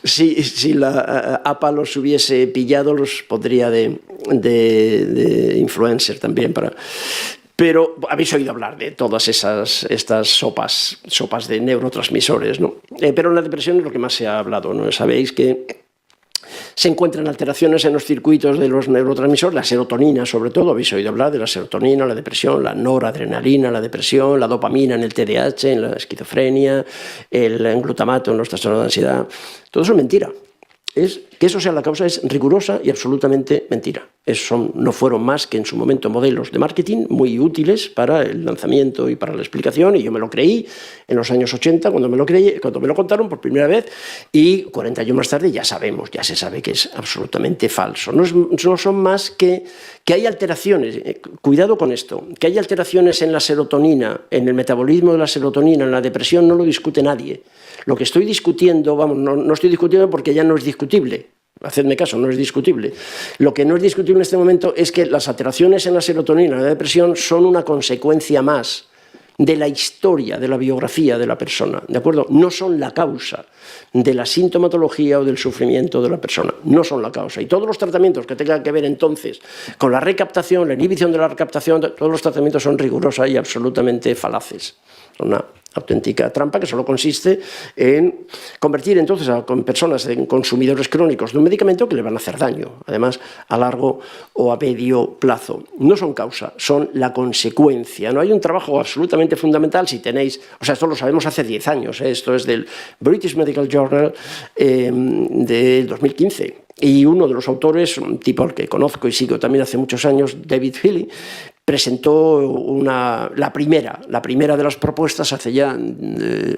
si la APA los hubiese pillado, los pondría de influencer también para... Pero habéis oído hablar de todas estas sopas de neurotransmisores, ¿no? Pero en la depresión es lo que más se ha hablado, ¿no? Sabéis que se encuentran alteraciones en los circuitos de los neurotransmisores, la serotonina sobre todo, habéis oído hablar de la serotonina, la depresión, la noradrenalina, la depresión, la dopamina en el TDAH, en la esquizofrenia, el glutamato en los trastornos de ansiedad. Todo eso es mentira. Que eso sea la causa es rigurosa y absolutamente mentira. No fueron más que en su momento modelos de marketing muy útiles para el lanzamiento y para la explicación, y yo me lo creí en los años 80 cuando me lo contaron por primera vez, y 40 años más tarde ya se sabe que es absolutamente falso. No son más que hay alteraciones, cuidado con esto, que hay alteraciones en la serotonina, en el metabolismo de la serotonina, en la depresión, no lo discute nadie. Lo que estoy discutiendo, no estoy discutiendo porque ya no es discutible. Hacedme caso, no es discutible. Lo que no es discutible en este momento es que las alteraciones en la serotonina y la depresión son una consecuencia más de la historia, de la biografía de la persona, ¿de acuerdo? No son la causa de la sintomatología o del sufrimiento de la persona, no son la causa. Y todos los tratamientos que tengan que ver entonces con la recaptación, la inhibición de la recaptación, todos los tratamientos son rigurosos y absolutamente falaces. Son una auténtica trampa que solo consiste en convertir entonces a personas en consumidores crónicos de un medicamento que le van a hacer daño, además a largo o a medio plazo. No son causa, son la consecuencia. No hay un trabajo absolutamente fundamental si tenéis, o sea, esto lo sabemos hace 10 años, esto es del British Medical Journal del 2015. Y uno de los autores, un tipo al que conozco y sigo también hace muchos años, David Healy, presentó la primera de las propuestas hace ya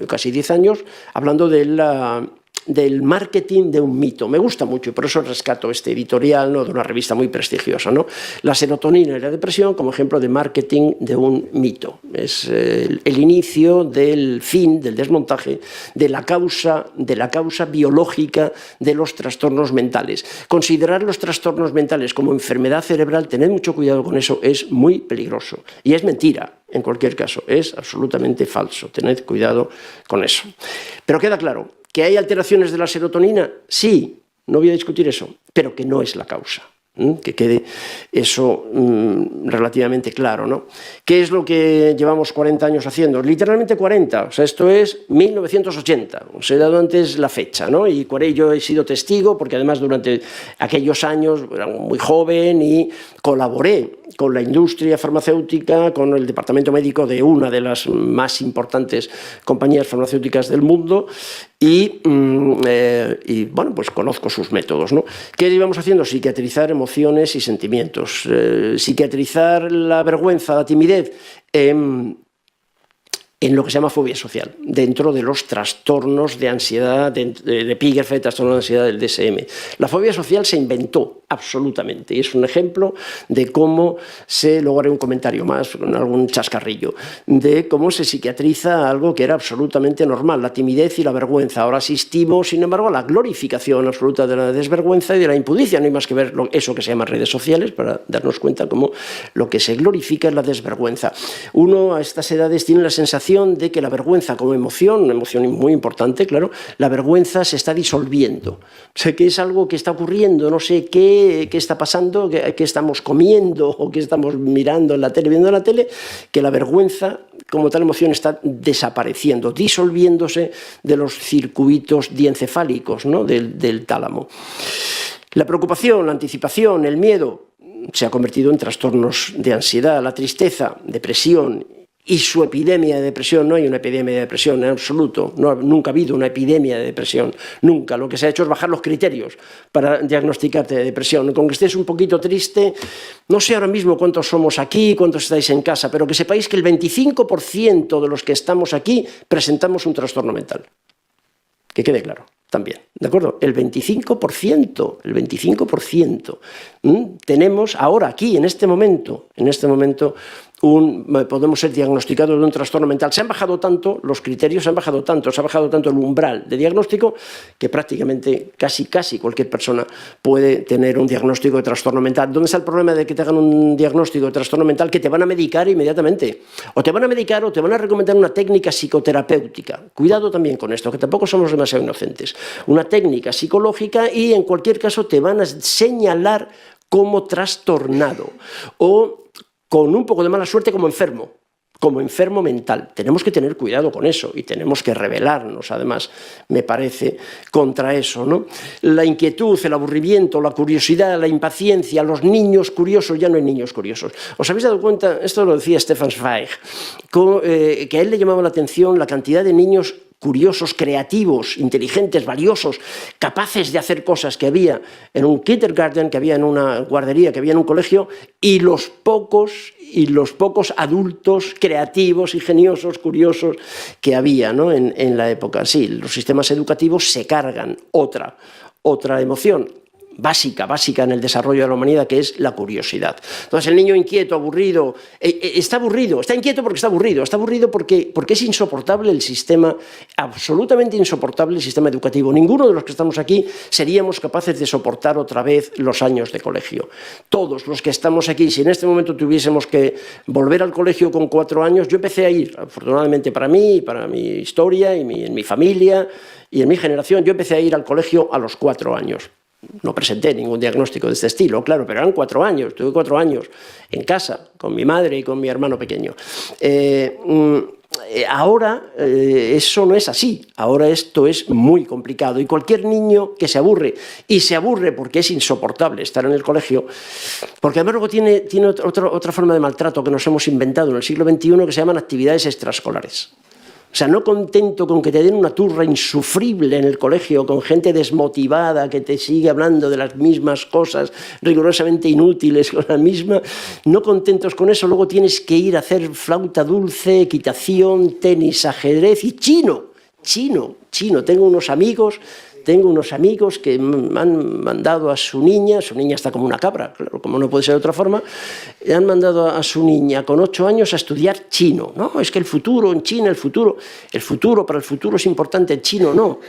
casi 10 años, hablando del marketing de un mito. Me gusta mucho y por eso rescato este editorial, ¿no?, de una revista muy prestigiosa, ¿no? La serotonina y la depresión como ejemplo de marketing de un mito. Es el inicio del fin, del desmontaje de la causa biológica de los trastornos mentales. Considerar los trastornos mentales como enfermedad cerebral, tened mucho cuidado con eso, es muy peligroso. Y es mentira, en cualquier caso, es absolutamente falso. Tened cuidado con eso. Pero queda claro, ¿que hay alteraciones de la serotonina? Sí, no voy a discutir eso, pero que no es la causa. Que quede eso relativamente claro, ¿no? ¿Qué es lo que llevamos 40 años haciendo? Literalmente 40, o sea, esto es 1980, os he dado antes la fecha, ¿no? Y yo he sido testigo porque además durante aquellos años era muy joven y colaboré con la industria farmacéutica, con el departamento médico de una de las más importantes compañías farmacéuticas del mundo y bueno, pues conozco sus métodos, ¿no? ¿Qué íbamos haciendo? Psiquiatrizar emociones y sentimientos, psiquiatrizar la vergüenza, la timidez, en lo que se llama fobia social, dentro de los trastornos de ansiedad, de Piaget, trastorno de ansiedad del DSM. La fobia social se inventó absolutamente y es un ejemplo de cómo se logra un comentario más, con algún chascarrillo, de cómo se psiquiatriza algo que era absolutamente normal, la timidez y la vergüenza. Ahora asistimos, sin embargo, a la glorificación absoluta de la desvergüenza y de la impudicia. No hay más que ver eso que se llama redes sociales para darnos cuenta cómo lo que se glorifica es la desvergüenza. Uno a estas edades tiene la sensación de que la vergüenza como emoción, una emoción muy importante, claro, la vergüenza se está disolviendo. Sé que es algo que está ocurriendo, no sé qué está pasando, qué estamos comiendo o qué estamos mirando en la tele, viendo en la tele, que la vergüenza como tal emoción está desapareciendo, disolviéndose de los circuitos diencefálicos, ¿no?, del tálamo. La preocupación, la anticipación, el miedo se ha convertido en trastornos de ansiedad, la tristeza, depresión y su epidemia de depresión. No hay una epidemia de depresión en absoluto, no, nunca ha habido una epidemia de depresión, nunca. Lo que se ha hecho es bajar los criterios para diagnosticarte de depresión. Con que estés un poquito triste, no sé ahora mismo cuántos somos aquí, cuántos estáis en casa, pero que sepáis que el 25% de los que estamos aquí presentamos un trastorno mental. Que quede claro. También, ¿de acuerdo? El 25%, el 25%. Tenemos ahora aquí, en este momento, podemos ser diagnosticados de un trastorno mental. Se han bajado tanto, los criterios se han bajado tanto, se ha bajado tanto el umbral de diagnóstico que prácticamente casi cualquier persona puede tener un diagnóstico de trastorno mental. ¿Dónde está el problema de que te hagan un diagnóstico de trastorno mental? Que te van a medicar inmediatamente. O te van a medicar o te van a recomendar una técnica psicoterapéutica. Cuidado también con esto, que tampoco somos demasiado inocentes. Una técnica psicológica y en cualquier caso te van a señalar como trastornado o con un poco de mala suerte como enfermo mental. Tenemos que tener cuidado con eso y tenemos que rebelarnos, además, me parece, contra eso, ¿no? La inquietud, el aburrimiento, la curiosidad, la impaciencia, los niños curiosos, ya no hay niños curiosos. ¿Os habéis dado cuenta? Esto lo decía Stefan Zweig, que a él le llamaba la atención la cantidad de niños curiosos, creativos, inteligentes, valiosos, capaces de hacer cosas que había en un kindergarten, que había en una guardería, que había en un colegio, y los pocos adultos creativos, ingeniosos, curiosos que había, ¿no? en la época. Sí, los sistemas educativos se cargan otra emoción básica en el desarrollo de la humanidad, que es la curiosidad. Entonces el niño inquieto, aburrido, está inquieto porque está aburrido porque es insoportable el sistema, absolutamente insoportable el sistema educativo. Ninguno de los que estamos aquí seríamos capaces de soportar otra vez los años de colegio. Todos los que estamos aquí, si en este momento tuviésemos que volver al colegio con 4 años, yo empecé a ir, afortunadamente para mí, para mi historia, y en mi familia y en mi generación, yo empecé a ir al colegio a los 4 años. No presenté ningún diagnóstico de este estilo, claro, pero eran 4 años. Tuve 4 años en casa, con mi madre y con mi hermano pequeño. Ahora eso no es así. Ahora esto es muy complicado. Y cualquier niño que se aburre, y se aburre porque es insoportable estar en el colegio, porque además luego tiene otra forma de maltrato que nos hemos inventado en el siglo XXI, que se llaman actividades extraescolares. O sea, no contento con que te den una turra insufrible en el colegio, con gente desmotivada que te sigue hablando de las mismas cosas rigurosamente inútiles, con la misma, no contentos con eso, luego tienes que ir a hacer flauta dulce, equitación, tenis, ajedrez y chino. Tengo unos amigos que me han mandado a su niña está como una cabra, claro, como no puede ser de otra forma, han mandado a su niña con 8 años a estudiar chino. No, es que el futuro en China, el futuro para el futuro es importante, el chino no,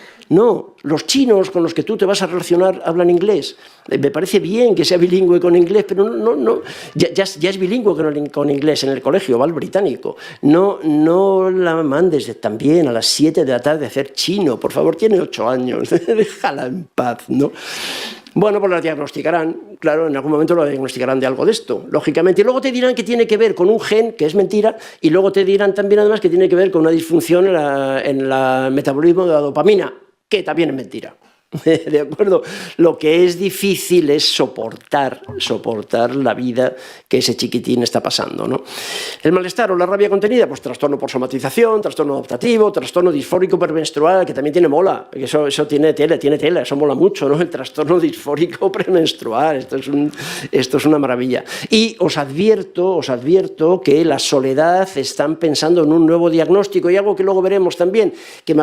los chinos con los que tú te vas a relacionar hablan inglés. Me parece bien que sea bilingüe con inglés, pero no, ya es bilingüe con inglés en el colegio, va al británico. No la mandes también a las 7 de la tarde a hacer chino, por favor, tiene 8 años, déjala en paz, ¿no? Bueno, pues la diagnosticarán, claro, en algún momento lo diagnosticarán de algo de esto, lógicamente. Y luego te dirán que tiene que ver con un gen, que es mentira, y luego te dirán también además que tiene que ver con una disfunción en el metabolismo de la dopamina, que también es mentira. ¿De acuerdo? Lo que es difícil es soportar la vida que ese chiquitín está pasando, ¿no? El malestar o la rabia contenida, pues trastorno por somatización, trastorno adaptativo, trastorno disfórico premenstrual, que también tiene mola, eso tiene tela, eso mola mucho, ¿no? El trastorno disfórico premenstrual, esto es una maravilla. Y os advierto que la soledad están pensando en un nuevo diagnóstico, y algo que luego veremos también, que me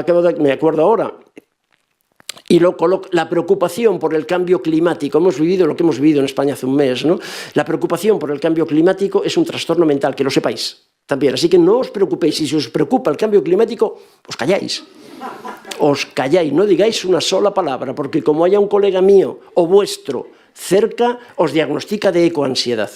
acuerdo ahora. Y la preocupación por el cambio climático, hemos vivido lo que hemos vivido en España hace un mes, ¿no? La preocupación por el cambio climático es un trastorno mental, que lo sepáis también. Así que no os preocupéis, y si os preocupa el cambio climático, os calláis, no digáis una sola palabra, porque como haya un colega mío o vuestro cerca, os diagnostica de ecoansiedad.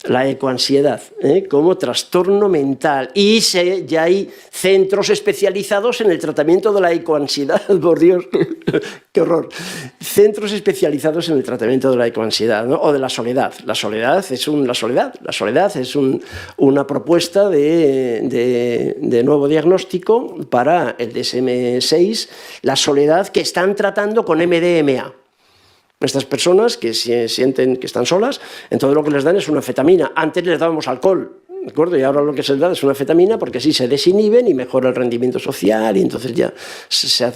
La ecoansiedad, como trastorno mental, y ya hay centros especializados en el tratamiento de la ecoansiedad, por Dios, qué horror, centros especializados en el tratamiento de la ecoansiedad, ¿no? O de la soledad. La soledad es una propuesta de nuevo diagnóstico para el DSM-6, la soledad, que están tratando con MDMA. Estas personas que sienten que están solas, entonces lo que les dan es una anfetamina. Antes les dábamos alcohol, ¿de acuerdo? Y ahora lo que se les da es una anfetamina porque así se desinhiben y mejora el rendimiento social y entonces ya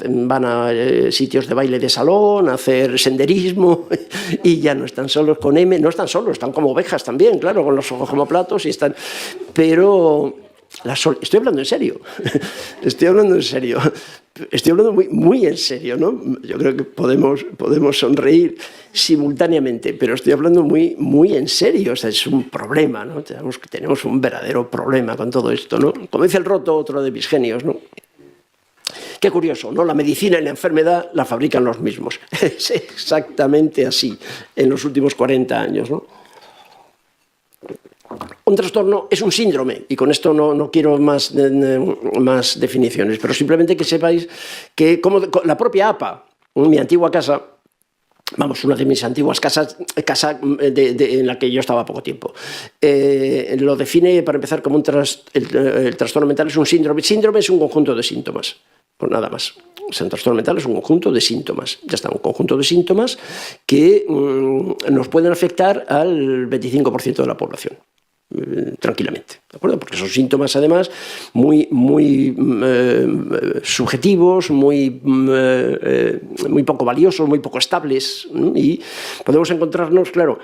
van a sitios de baile de salón, a hacer senderismo y ya no están solos con M, no están solos, están como ovejas también, claro, con los ojos como platos y están... Pero... Estoy hablando en serio, estoy hablando en serio, estoy hablando muy, muy en serio, ¿no? Yo creo que podemos sonreír simultáneamente, pero estoy hablando muy, muy en serio, o sea, es un problema, ¿no? Tenemos un verdadero problema con todo esto, ¿no? Como dice el Roto, otro de mis genios, ¿no? Qué curioso, ¿no? La medicina y la enfermedad la fabrican los mismos. Es exactamente así en los últimos 40 años, ¿no? Un trastorno es un síndrome, y con esto no quiero más definiciones, pero simplemente que sepáis que como la propia APA, mi antigua casa, vamos, una de mis antiguas casas en la que yo estaba poco tiempo, lo define, para empezar, como el trastorno mental es un síndrome. Síndrome es un conjunto de síntomas, pues nada más. O sea, un trastorno mental es un conjunto de síntomas. Ya está, un conjunto de síntomas que nos pueden afectar al 25% de la población. Tranquilamente, ¿de acuerdo? Porque son síntomas, además, muy subjetivos, muy poco valiosos, muy poco estables, y podemos encontrarnos, claro,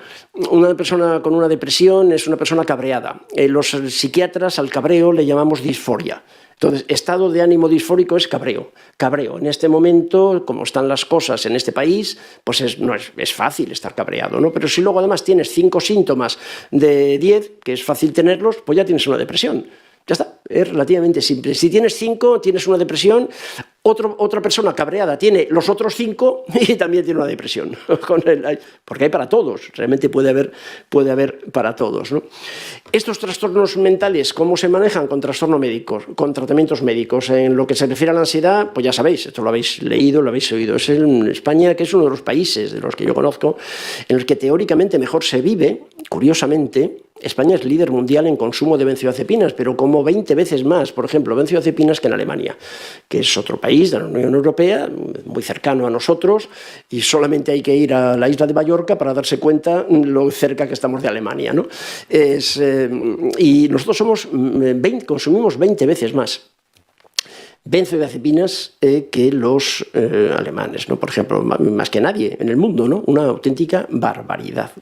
una persona con una depresión es una persona cabreada. Los psiquiatras al cabreo le llamamos disforia. Entonces, estado de ánimo disfórico es cabreo. Cabreo. En este momento, como están las cosas en este país, pues es fácil estar cabreado, ¿no? Pero si luego además tienes 5 síntomas de 10, que es fácil tenerlos, pues ya tienes una depresión. Ya está, es relativamente simple. Si tienes 5, tienes una depresión. Otra persona cabreada tiene los otros 5 y también tiene una depresión. Porque hay para todos, realmente puede haber para todos, ¿no? Estos trastornos mentales, ¿cómo se manejan? Con trastornos médicos, con tratamientos médicos. En lo que se refiere a la ansiedad, pues ya sabéis, esto lo habéis leído, lo habéis oído. Es en España, que es uno de los países de los que yo conozco, en los que teóricamente mejor se vive. Curiosamente, España es líder mundial en consumo de benzodiazepinas, pero como 20 veces más, por ejemplo, benzodiazepinas que en Alemania, que es otro país de la Unión Europea, muy cercano a nosotros, y solamente hay que ir a la isla de Mallorca para darse cuenta lo cerca que estamos de Alemania, ¿no? Y nosotros consumimos 20 veces más benzodiazepinas que los alemanes, ¿no? Por ejemplo, más que nadie en el mundo, ¿no? Una auténtica barbaridad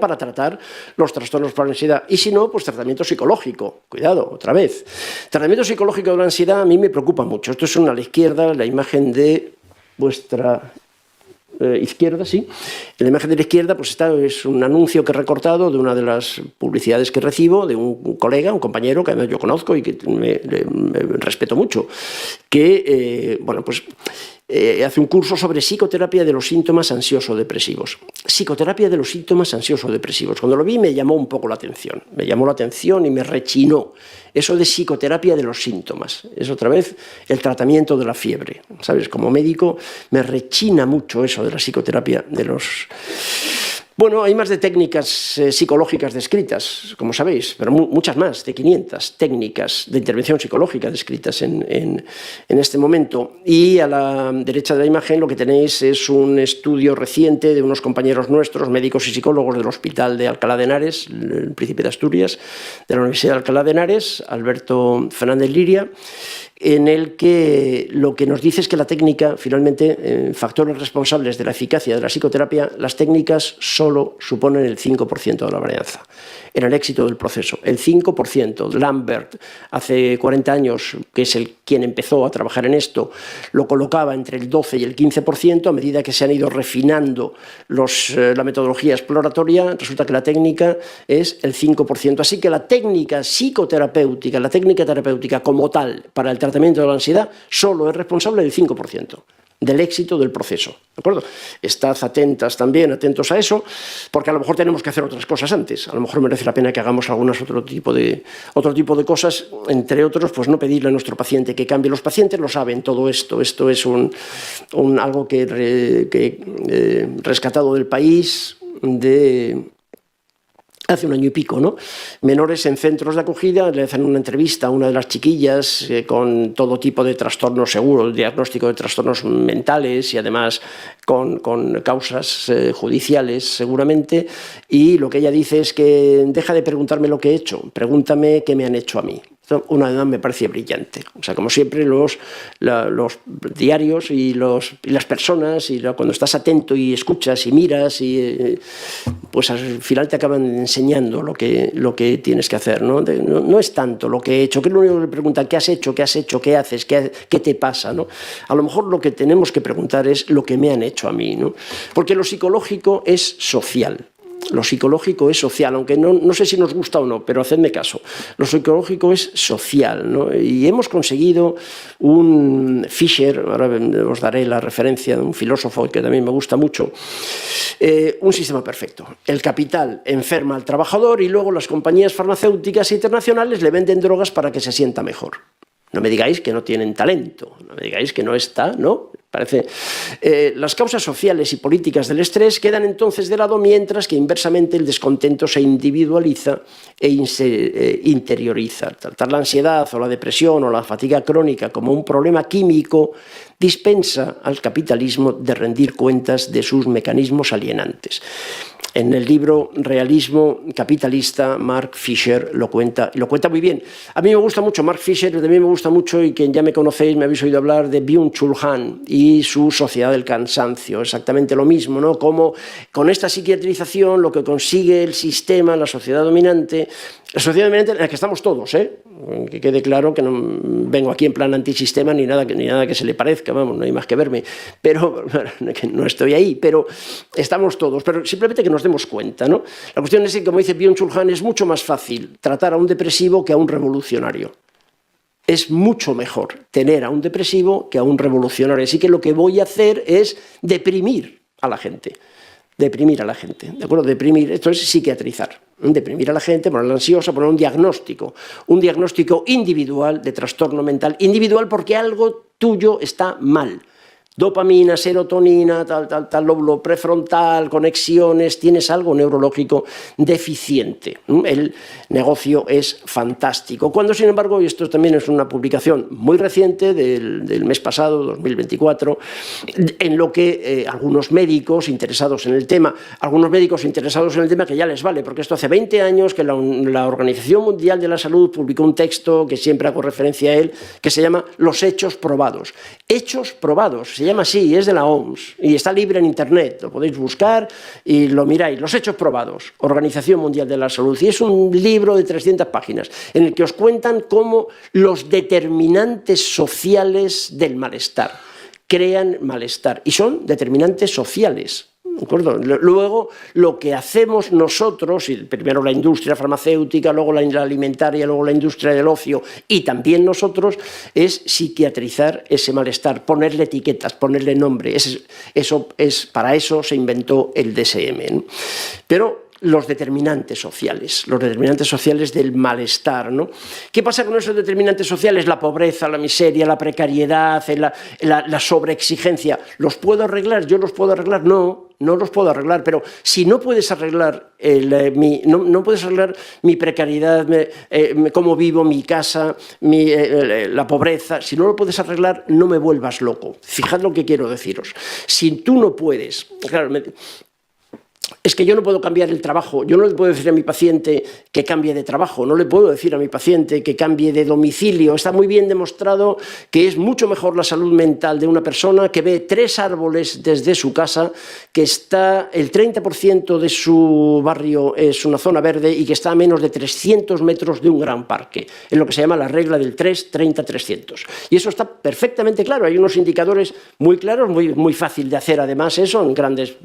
para tratar los trastornos por ansiedad. Y si no, pues tratamiento psicológico. Cuidado, otra vez. Tratamiento psicológico de la ansiedad a mí me preocupa mucho. Esto es a la izquierda, la imagen de vuestra izquierda, sí. En la imagen de la izquierda pues es un anuncio que he recortado de una de las publicidades que recibo de un colega, un compañero que además yo conozco y que me respeto mucho, que hace un curso sobre psicoterapia de los síntomas ansioso-depresivos. Psicoterapia de los síntomas ansioso-depresivos. Cuando lo vi me llamó un poco la atención. Me llamó la atención y me rechinó. Eso de psicoterapia de los síntomas. Es otra vez el tratamiento de la fiebre. ¿Sabes? Como médico me rechina mucho eso de la psicoterapia de los... Bueno, hay más de técnicas psicológicas descritas, como sabéis, pero muchas más, de 500 técnicas de intervención psicológica descritas en este momento. Y a la derecha de la imagen lo que tenéis es un estudio reciente de unos compañeros nuestros, médicos y psicólogos del Hospital de Alcalá de Henares, el Príncipe de Asturias, de la Universidad de Alcalá de Henares, Alberto Fernández Liria, en el que lo que nos dice es que la técnica, finalmente, factores responsables de la eficacia de la psicoterapia, las técnicas solo suponen el 5% de la varianza en el éxito del proceso. El 5%. Lambert, hace 40 años, que es quien empezó a trabajar en esto, lo colocaba entre el 12 y el 15%. A medida que se han ido refinando la metodología exploratoria, resulta que la técnica es el 5%. Así que la técnica psicoterapéutica, la técnica terapéutica como tal, para el tratamiento de la ansiedad, solo es responsable del 5% del éxito del proceso, ¿de acuerdo? Estad atentos a eso, porque a lo mejor tenemos que hacer otras cosas antes. A lo mejor merece la pena que hagamos otro tipo de cosas, entre otros, pues no pedirle a nuestro paciente que cambie. Los pacientes lo saben todo esto. Esto es algo que rescatado del país, de hace un año y pico, ¿no? Menores en centros de acogida, le hacen una entrevista a una de las chiquillas con todo tipo de trastornos seguro, diagnóstico de trastornos mentales y además con causas judiciales seguramente, y lo que ella dice es que deja de preguntarme lo que he hecho, pregúntame qué me han hecho a mí. Una edad me parece brillante. O sea, como siempre, los diarios y las personas, y cuando estás atento y escuchas y miras, pues al final te acaban enseñando lo que tienes que hacer, ¿no? No es tanto lo que he hecho, que es lo único que le preguntan, ¿qué has hecho? ¿Qué has hecho? ¿Qué haces? ¿Qué te pasa? ¿No? A lo mejor lo que tenemos que preguntar es lo que me han hecho a mí, ¿no? Porque lo psicológico es social. Lo psicológico es social, aunque no sé si nos gusta o no, pero hacedme caso. Lo psicológico es social, ¿no? Y hemos conseguido un Fisher, ahora os daré la referencia de un filósofo que también me gusta mucho, un sistema perfecto. El capital enferma al trabajador y luego las compañías farmacéuticas internacionales le venden drogas para que se sienta mejor. No me digáis que no tienen talento, no me digáis que no está, ¿no? Parece. Las causas sociales y políticas del estrés quedan entonces de lado, mientras que inversamente el descontento se individualiza e interioriza. Tratar la ansiedad o la depresión o la fatiga crónica como un problema químico dispensa al capitalismo de rendir cuentas de sus mecanismos alienantes. En el libro Realismo Capitalista, Mark Fisher lo cuenta muy bien. A mí me gusta mucho Mark Fisher, también me gusta mucho, y quien ya me conocéis, me habéis oído hablar de Byung-Chul Han y su Sociedad del Cansancio. Exactamente lo mismo, ¿no? Como con esta psiquiatrización lo que consigue el sistema, la sociedad dominante en la que estamos todos, que quede claro que no vengo aquí en plan antisistema ni nada que se le parezca, vamos, no hay más que verme, pero que no estoy ahí, pero estamos todos, pero simplemente que nos demos cuenta, ¿no? La cuestión es que, como dice Byung-Chul Han, es mucho más fácil tratar a un depresivo que a un revolucionario. Es mucho mejor tener a un depresivo que a un revolucionario, así que lo que voy a hacer es deprimir a la gente. Deprimir a la gente, ¿de acuerdo? Deprimir, esto es psiquiatrizar. Deprimir a la gente, ponerla ansiosa, poner un diagnóstico individual de trastorno mental, individual porque algo tuyo está mal. Dopamina, serotonina, tal, lóbulo prefrontal, conexiones, tienes algo neurológico deficiente. El negocio es fantástico. Cuando, sin embargo, y esto también es una publicación muy reciente del mes pasado, 2024, en lo que algunos médicos interesados en el tema, que ya les vale, porque esto hace 20 años que la Organización Mundial de la Salud publicó un texto que siempre hago referencia a él, que se llama Los hechos probados. Hechos probados, se llama así, es de la OMS y está libre en internet, lo podéis buscar y lo miráis. Los hechos probados, Organización Mundial de la Salud, y es un libro de 300 páginas en el que os cuentan cómo los determinantes sociales del malestar crean malestar, y son determinantes sociales. ¿De acuerdo? Luego, lo que hacemos nosotros, y primero la industria farmacéutica, luego la alimentaria, luego la industria del ocio y también nosotros, es psiquiatrizar ese malestar, ponerle etiquetas, ponerle nombre. Para eso se inventó el DSM, ¿no? Pero los determinantes sociales del malestar, ¿no? ¿Qué pasa con esos determinantes sociales? La pobreza, la miseria, la precariedad, la sobreexigencia. ¿Los puedo arreglar? ¿Yo los puedo arreglar? No los puedo arreglar, pero si no puedes arreglar no puedes arreglar mi precariedad, cómo vivo, mi casa, la pobreza, si no lo puedes arreglar, no me vuelvas loco. Fijad lo que quiero deciros. Si tú no puedes, claro, es que yo no puedo cambiar el trabajo, yo no le puedo decir a mi paciente que cambie de trabajo, no le puedo decir a mi paciente que cambie de domicilio. Está muy bien demostrado que es mucho mejor la salud mental de una persona que ve 3 árboles desde su casa, que está el 30% de su barrio es una zona verde y que está a menos de 300 metros de un gran parque. Es lo que se llama la regla del 3-30-300. Y eso está perfectamente claro. Hay unos indicadores muy claros, muy fácil de hacer además eso en grandes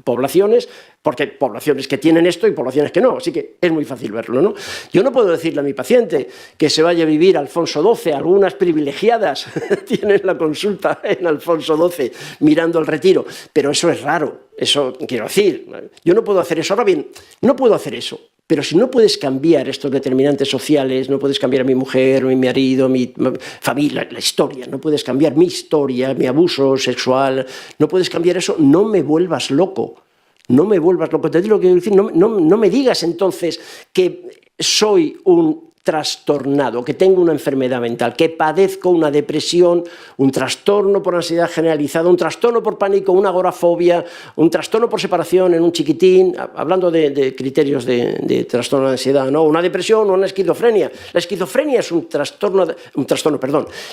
poblaciones, porque hay poblaciones que tienen esto y poblaciones que no, así que es muy fácil verlo, ¿no? Yo no puedo decirle a mi paciente que se vaya a vivir a Alfonso XII, algunas privilegiadas tienen la consulta en Alfonso XII mirando el Retiro, pero eso es raro, eso quiero decir, yo no puedo hacer eso. Ahora bien, no puedo hacer eso, pero si no puedes cambiar estos determinantes sociales, no puedes cambiar a mi mujer, mi marido, mi familia, la historia, no puedes cambiar mi historia, mi abuso sexual, no puedes cambiar eso, no me vuelvas loco. No me vuelvas loco. Te digo lo que quiero decir. No me digas entonces que soy un trastornado, que tengo una enfermedad mental, que padezco una depresión, un trastorno por ansiedad generalizada, un trastorno por pánico, una agorafobia, un trastorno por separación en un chiquitín, hablando de criterios de trastorno de ansiedad, ¿no? Una depresión o una esquizofrenia. La esquizofrenia es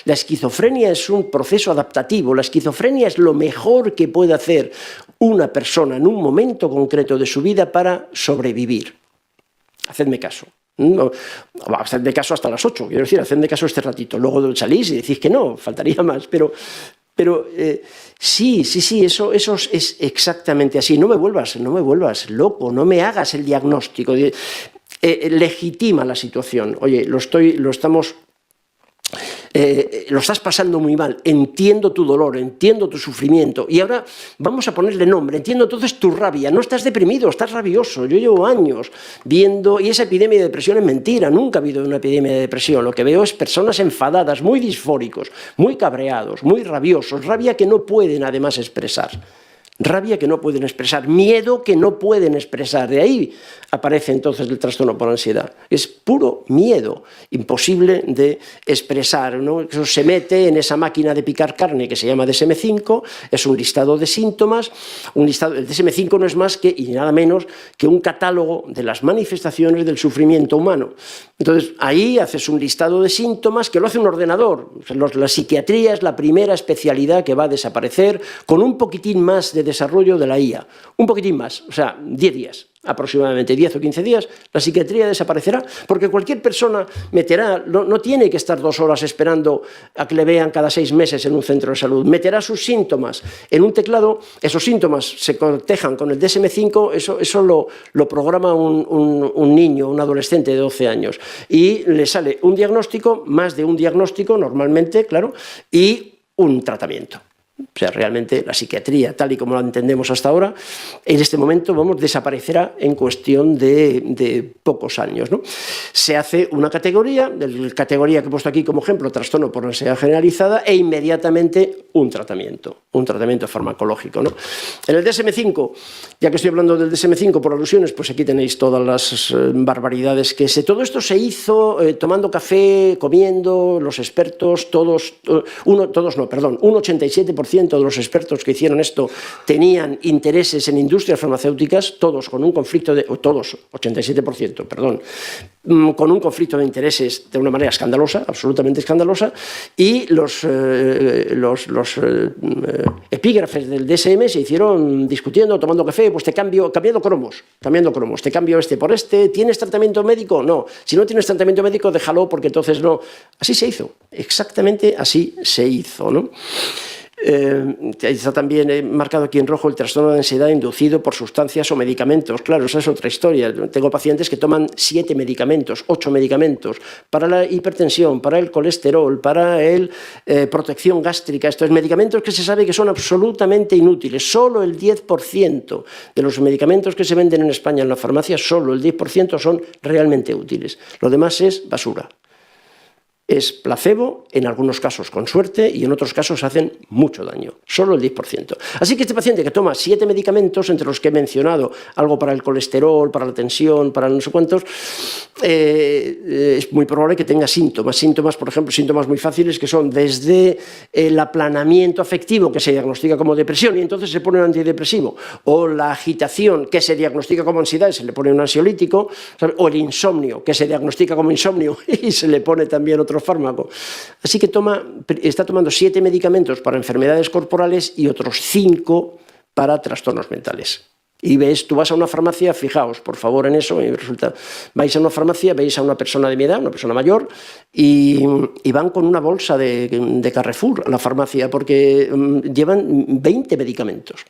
la esquizofrenia es un proceso adaptativo, la esquizofrenia es lo mejor que puede hacer una persona en un momento concreto de su vida para sobrevivir. Hacedme caso. No, hacedme caso hasta las 8, quiero decir, hacedme caso este ratito. Luego salís y decís que no, faltaría más, pero sí, eso es exactamente así. No me vuelvas loco, no me hagas el diagnóstico. Legitima la situación. Oye, lo estás pasando muy mal, entiendo tu dolor, entiendo tu sufrimiento, y ahora vamos a ponerle nombre, entiendo entonces tu rabia, no estás deprimido, estás rabioso. Yo llevo años viendo, y esa epidemia de depresión es mentira, nunca ha habido una epidemia de depresión, lo que veo es personas enfadadas, muy disfóricos, muy cabreados, muy rabiosos, rabia que no pueden además expresar. Rabia que no pueden expresar, miedo que no pueden expresar. De ahí aparece entonces el trastorno por ansiedad. Es puro miedo, imposible de expresar, ¿no? Eso se mete en esa máquina de picar carne que se llama DSM-5, es un listado de síntomas. El DSM-5 no es más que, y nada menos, que un catálogo de las manifestaciones del sufrimiento humano. Entonces, ahí haces un listado de síntomas que lo hace un ordenador. La psiquiatría es la primera especialidad que va a desaparecer con un poquitín más de desarrollo de la IA. Un poquitín más, o sea, 10 días. Aproximadamente 10 o 15 días, la psiquiatría desaparecerá, porque cualquier persona meterá, no tiene que estar 2 horas esperando a que le vean cada 6 meses en un centro de salud, meterá sus síntomas en un teclado, esos síntomas se cotejan con el DSM-5, eso lo programa un niño, un adolescente de 12 años, y le sale un diagnóstico, más de un diagnóstico normalmente, claro, y un tratamiento. O sea, realmente la psiquiatría, tal y como la entendemos hasta ahora, en este momento, desaparecerá en cuestión de pocos años, ¿no? Se hace una categoría que he puesto aquí como ejemplo, trastorno por ansiedad generalizada, e inmediatamente un tratamiento farmacológico, ¿no? En el DSM-5, ya que estoy hablando del DSM-5 por alusiones, pues aquí tenéis todas las barbaridades que sé. Todo esto se hizo tomando café, comiendo, los expertos, un 87% de los expertos que hicieron esto tenían intereses en industrias farmacéuticas, todos con un conflicto de... Todos, 87%, perdón, con un conflicto de intereses de una manera escandalosa, absolutamente escandalosa, y los epígrafes del DSM se hicieron discutiendo, tomando café, pues cambiando cromos, te cambio este por este, ¿tienes tratamiento médico? No, si no tienes tratamiento médico, déjalo porque entonces no. Así se hizo, exactamente así se hizo, ¿no? Está también marcado aquí en rojo el trastorno de ansiedad inducido por sustancias o medicamentos. Claro, esa es otra historia. Tengo pacientes que toman 7 medicamentos, 8 medicamentos para la hipertensión, para el colesterol, para la protección gástrica. Estos medicamentos que se sabe que son absolutamente inútiles. Solo el 10% de los medicamentos que se venden en España en la farmacia, solo el 10% son realmente útiles. Lo demás es basura. Es placebo, en algunos casos con suerte, y en otros casos hacen mucho daño, solo el 10%. Así que este paciente que toma 7 medicamentos, entre los que he mencionado algo para el colesterol, para la tensión, para no sé cuántos, es muy probable que tenga síntomas, por ejemplo, síntomas muy fáciles que son desde el aplanamiento afectivo, que se diagnostica como depresión y entonces se pone un antidepresivo, o la agitación, que se diagnostica como ansiedad y se le pone un ansiolítico, o el insomnio, que se diagnostica como insomnio y se le pone también otro fármaco. Así que está tomando 7 medicamentos para enfermedades corporales y otros 5 para trastornos mentales. Y tú vas a una farmacia, fijaos, por favor, en eso, y vais a una farmacia, veis a una persona de mi edad, una persona mayor, y van con una bolsa de Carrefour a la farmacia porque llevan 20 medicamentos.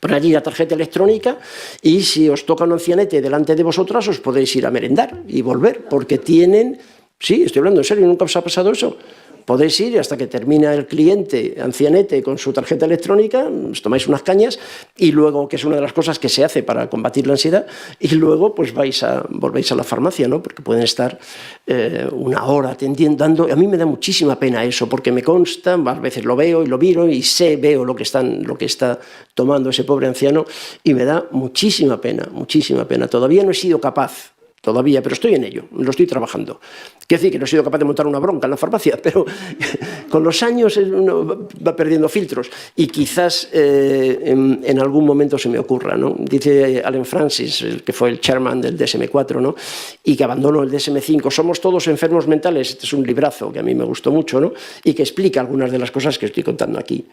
Ponen allí la tarjeta electrónica y si os toca un ancianete delante de vosotras os podéis ir a merendar y volver, porque tienen Sí, estoy hablando en serio, ¿nunca os ha pasado eso? Podéis ir hasta que termina el cliente ancianete con su tarjeta electrónica, os tomáis unas cañas y luego, que es una de las cosas que se hace para combatir la ansiedad, y luego pues volvéis a la farmacia, ¿no? Porque pueden estar una hora atendiendo, a mí me da muchísima pena eso, porque me consta, a veces lo veo y lo miro y veo lo que está tomando ese pobre anciano y me da muchísima pena, muchísima pena. Todavía no he sido capaz. Todavía, pero estoy en ello, lo estoy trabajando. Quiero decir que no he sido capaz de montar una bronca en la farmacia, pero con los años uno va perdiendo filtros y quizás en algún momento se me ocurra, ¿no? Dice Allen Francis, el que fue el chairman del DSM-4, ¿no? Y que abandonó el DSM-5. Somos todos enfermos mentales. Este es un librazo que a mí me gustó mucho, ¿no? Y que explica algunas de las cosas que estoy contando aquí.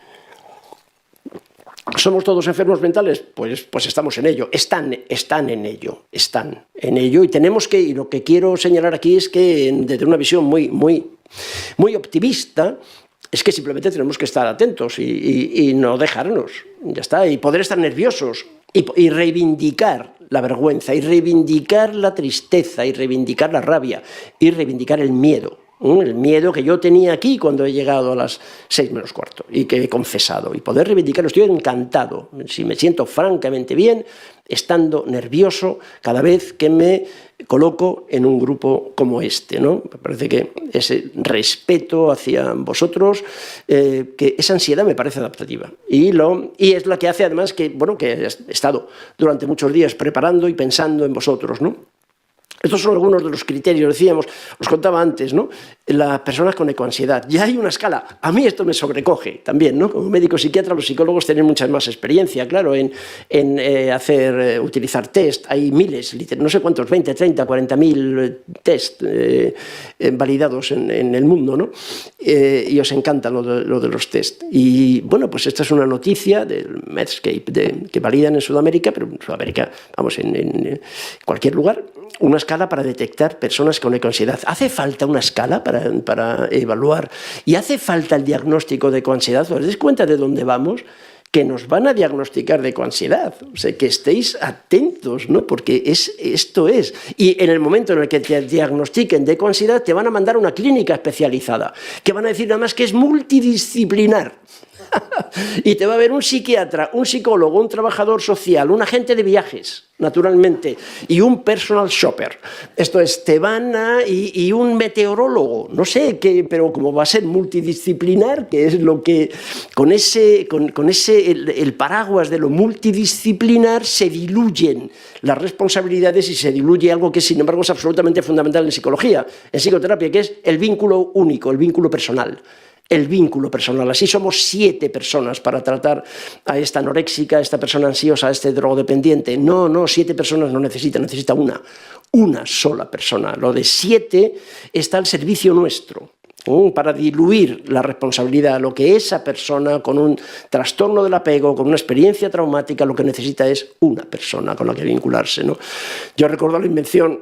¿Somos todos enfermos mentales? Pues estamos en ello, están en ello y tenemos que, y lo que quiero señalar aquí es que desde una visión muy optimista, es que simplemente tenemos que estar atentos y no dejarnos, ya está, y poder estar nerviosos y reivindicar la vergüenza, y reivindicar la tristeza, y reivindicar la rabia, y reivindicar el miedo. El miedo que yo tenía aquí cuando he llegado a las 6 menos cuarto y que he confesado. Y poder reivindicarlo, estoy encantado. Si me siento francamente bien, estando nervioso cada vez que me coloco en un grupo como este, ¿no? Me parece que ese respeto hacia vosotros, que esa ansiedad me parece adaptativa. Y es la que hace además que, bueno, que he estado durante muchos días preparando y pensando en vosotros, ¿no? Estos son algunos de los criterios, decíamos, os contaba antes, ¿no? Las personas con ecoansiedad. Ya hay una escala. A mí esto me sobrecoge también, ¿no? Como médico psiquiatra, los psicólogos tienen mucha más experiencia, claro, en utilizar test. Hay miles, no sé cuántos, 20, 30, 40.000 test validados en el mundo, ¿no? Y os encanta lo de los test. Y bueno, pues esta es una noticia del Medscape que validan en Sudamérica, pero en Sudamérica, vamos, en cualquier lugar, una escala para detectar personas con ecoansiedad. ¿Hace falta una escala para evaluar? ¿Y hace falta el diagnóstico de ecoansiedad? ¿Os dais cuenta de dónde vamos? Que nos van a diagnosticar de ecoansiedad. O sea, que estéis atentos, ¿no? Porque esto es. Y en el momento en el que te diagnostiquen de ecoansiedad, te van a mandar a una clínica especializada, que van a decir nada más que es multidisciplinar. Y te va a ver un psiquiatra, un psicólogo, un trabajador social, un agente de viajes, naturalmente, y un personal shopper. Esto es, y un meteorólogo, no sé qué, pero como va a ser multidisciplinar, que es lo que, con el paraguas de lo multidisciplinar se diluyen las responsabilidades y se diluye algo que, sin embargo, es absolutamente fundamental en psicología, en psicoterapia, que es el vínculo único, el vínculo personal. El vínculo personal. Así somos 7 personas para tratar a esta anoréxica, a esta persona ansiosa, a este drogodependiente. No, 7 personas no necesita una sola persona. Lo de 7 está al servicio nuestro, para diluir la responsabilidad. Lo que esa persona con un trastorno del apego, con una experiencia traumática, lo que necesita es una persona con la que vincularse, ¿no? Yo recuerdo la invención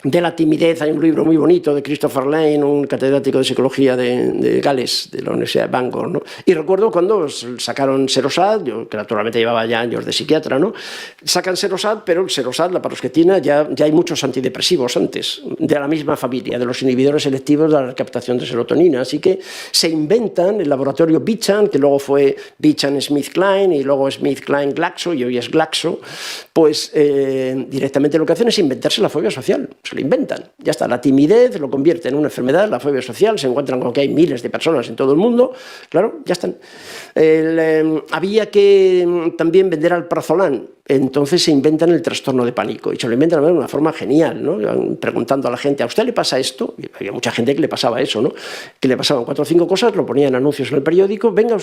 de la timidez. Hay un libro muy bonito de Christopher Lane, un catedrático de psicología de Gales, de la Universidad de Bangor, ¿no? Y recuerdo cuando sacaron Serosad, yo que naturalmente llevaba ya años de psiquiatra, ¿no? Sacan Serosad, pero el Serosad, la paroxetina, ya hay muchos antidepresivos antes, de la misma familia, de los inhibidores selectivos de la recaptación de serotonina. Así que se inventan el laboratorio Beecham, que luego fue Beecham-Smith-Kline y luego Smith-Kline-Glaxo y hoy es Glaxo, pues directamente lo que hacen es inventarse la fobia social. Se lo inventan, ya está, la timidez lo convierte en una enfermedad, la fobia social, se encuentran con que hay miles de personas en todo el mundo, claro, ya están. Había que también vender alprazolam, entonces se inventan el trastorno de pánico y se lo inventan de una forma genial, ¿no? Preguntando a la gente, ¿a usted le pasa esto? Y había mucha gente que le pasaba eso, ¿no? Que le pasaban 4 o 5 cosas, lo ponían anuncios en el periódico, venga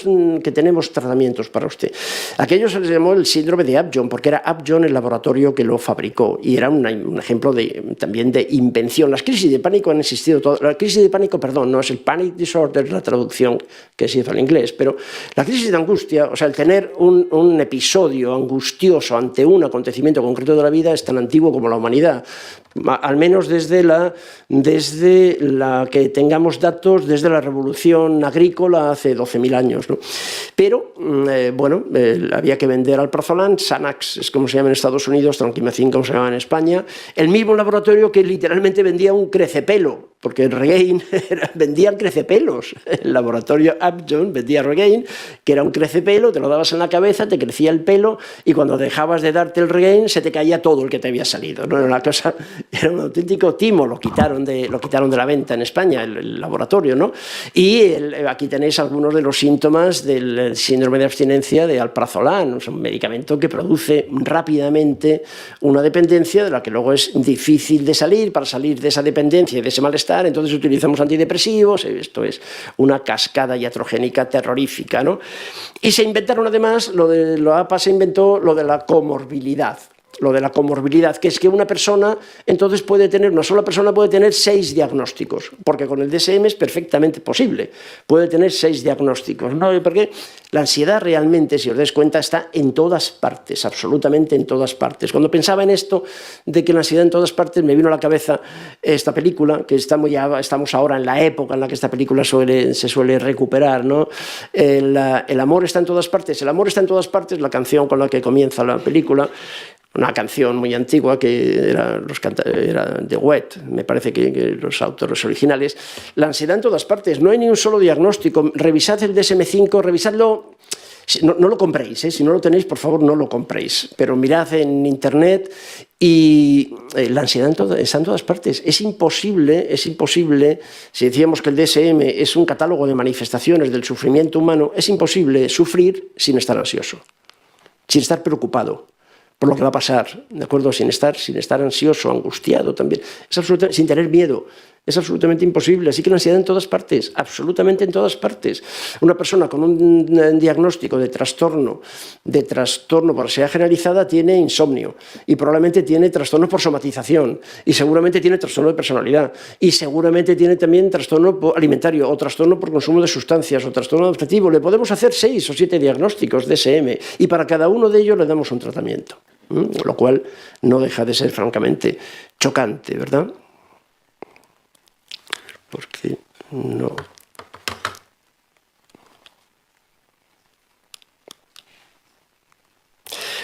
que tenemos tratamientos para usted. Aquello se les llamó el síndrome de Upjohn, porque era Upjohn el laboratorio que lo fabricó y era un ejemplo también de invención. Las crisis de pánico han existido la crisis de pánico, perdón, no es el panic disorder, la traducción que se hizo en inglés, pero la crisis de angustia, o sea, el tener un episodio angustioso ante un acontecimiento concreto de la vida es tan antiguo como la humanidad. al menos desde la que tengamos datos desde la revolución agrícola hace 12.000 años, ¿no? Pero, bueno, había que vender alprazolam, Xanax es como se llama en Estados Unidos, Tronquimacin como se llama en España, el mismo laboratorio que literalmente vendía un crecepelo, porque el Regain vendían crecepelos, el laboratorio Upjohn vendía Regain, que era un crecepelo, te lo dabas en la cabeza, te crecía el pelo y cuando dejabas de darte el Regain se te caía todo el que te había salido, ¿no? Era una cosa, era un auténtico timo, lo quitaron de la venta en España, el laboratorio, ¿no? Y aquí tenéis algunos de los síntomas del síndrome de abstinencia de alprazolam, es un medicamento que produce rápidamente una dependencia de la que luego es difícil de salir. Para salir de esa dependencia y de ese malestar, entonces utilizamos antidepresivos, esto es una cascada iatrogénica terrorífica, ¿no? Y se inventaron además, la APA se inventó lo de la comorbilidad. Lo de la comorbilidad, que es que una persona, entonces una sola persona puede tener 6 diagnósticos, porque con el DSM es perfectamente posible, puede tener 6 diagnósticos, ¿no? Porque la ansiedad realmente, si os dais cuenta, está en todas partes, absolutamente en todas partes. Cuando pensaba en esto, de que la ansiedad en todas partes, me vino a la cabeza esta película, que estamos ahora en la época en la que esta película se suele recuperar, ¿no? El amor está en todas partes, el amor está en todas partes, la canción con la que comienza la película, una canción muy antigua que era de Wet, me parece que los autores originales. La ansiedad en todas partes, no hay ni un solo diagnóstico. Revisad el DSM-5, revisadlo. No lo compréis, si no lo tenéis, por favor, no lo compréis. Pero mirad en internet y la ansiedad está en todas partes. Es imposible, si decíamos que el DSM es un catálogo de manifestaciones del sufrimiento humano, es imposible sufrir sin estar ansioso, sin estar preocupado por lo que va a pasar, ¿de acuerdo? Sin estar ansioso, angustiado también, sin tener miedo, es absolutamente imposible. Así que la ansiedad en todas partes, absolutamente en todas partes. Una persona con un diagnóstico de trastorno por ansiedad generalizada tiene insomnio y probablemente tiene trastorno por somatización y seguramente tiene trastorno de personalidad y seguramente tiene también trastorno alimentario o trastorno por consumo de sustancias o trastorno adaptativo. Le podemos hacer 6 o 7 diagnósticos DSM y para cada uno de ellos le damos un tratamiento, lo cual no deja de ser francamente chocante, ¿verdad? Porque no.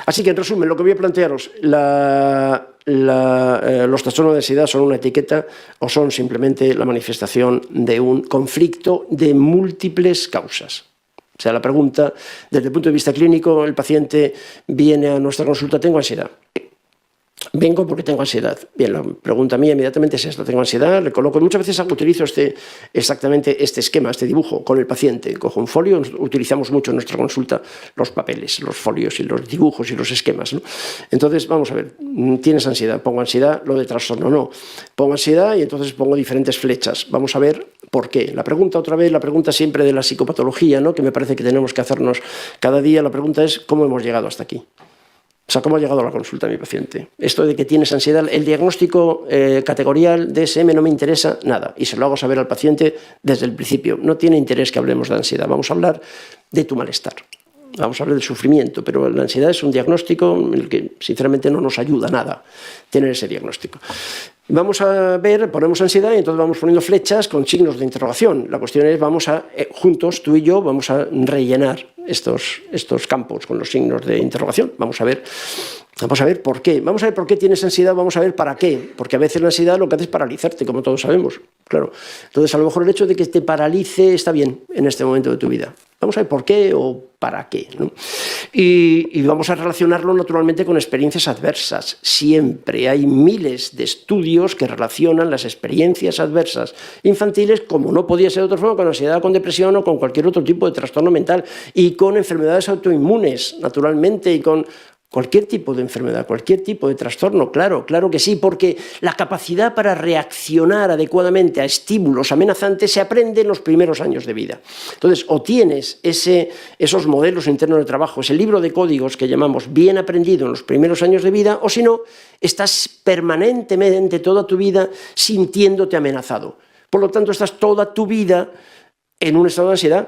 Así que, en resumen, lo que voy a plantearos, los trastornos de ansiedad son una etiqueta o son simplemente la manifestación de un conflicto de múltiples causas. O sea, la pregunta, desde el punto de vista clínico, el paciente viene a nuestra consulta, tengo ansiedad. Vengo porque tengo ansiedad. Bien, la pregunta mía inmediatamente es esta, tengo ansiedad, le coloco, muchas veces utilizo exactamente este esquema, este dibujo con el paciente, cojo un folio, utilizamos mucho en nuestra consulta los papeles, los folios y los dibujos y los esquemas, ¿no? Entonces, vamos a ver, tienes ansiedad, pongo ansiedad, lo de trastorno no, pongo ansiedad y entonces pongo diferentes flechas, vamos a ver por qué. La pregunta siempre de la psicopatología, ¿no? Que me parece que tenemos que hacernos cada día, la pregunta es ¿cómo hemos llegado hasta aquí? O sea, ¿cómo ha llegado a la consulta mi paciente? Esto de que tienes ansiedad, el diagnóstico categorial DSM no me interesa nada y se lo hago saber al paciente desde el principio. No tiene interés que hablemos de ansiedad, vamos a hablar de tu malestar. Vamos a hablar del sufrimiento, pero la ansiedad es un diagnóstico en el que sinceramente no nos ayuda nada tener ese diagnóstico. Vamos a ver, ponemos ansiedad y entonces vamos poniendo flechas con signos de interrogación. La cuestión es, juntos, tú y yo, vamos a rellenar estos campos con los signos de interrogación. Vamos a ver por qué. Vamos a ver por qué tienes ansiedad, vamos a ver para qué. Porque a veces la ansiedad lo que hace es paralizarte, como todos sabemos. Claro. Entonces, a lo mejor el hecho de que te paralice está bien en este momento de tu vida. Vamos a ver por qué o para qué, ¿no? Y vamos a relacionarlo naturalmente con experiencias adversas. Siempre hay miles de estudios que relacionan las experiencias adversas infantiles, como no podía ser de otra forma, con ansiedad, con depresión o con cualquier otro tipo de trastorno mental y con enfermedades autoinmunes, naturalmente, y con cualquier tipo de enfermedad, cualquier tipo de trastorno, claro que sí, porque la capacidad para reaccionar adecuadamente a estímulos amenazantes se aprende en los primeros años de vida. Entonces, o tienes esos modelos internos de trabajo, ese libro de códigos que llamamos bien aprendido en los primeros años de vida, o si no, estás permanentemente toda tu vida sintiéndote amenazado. Por lo tanto, estás toda tu vida en un estado de ansiedad.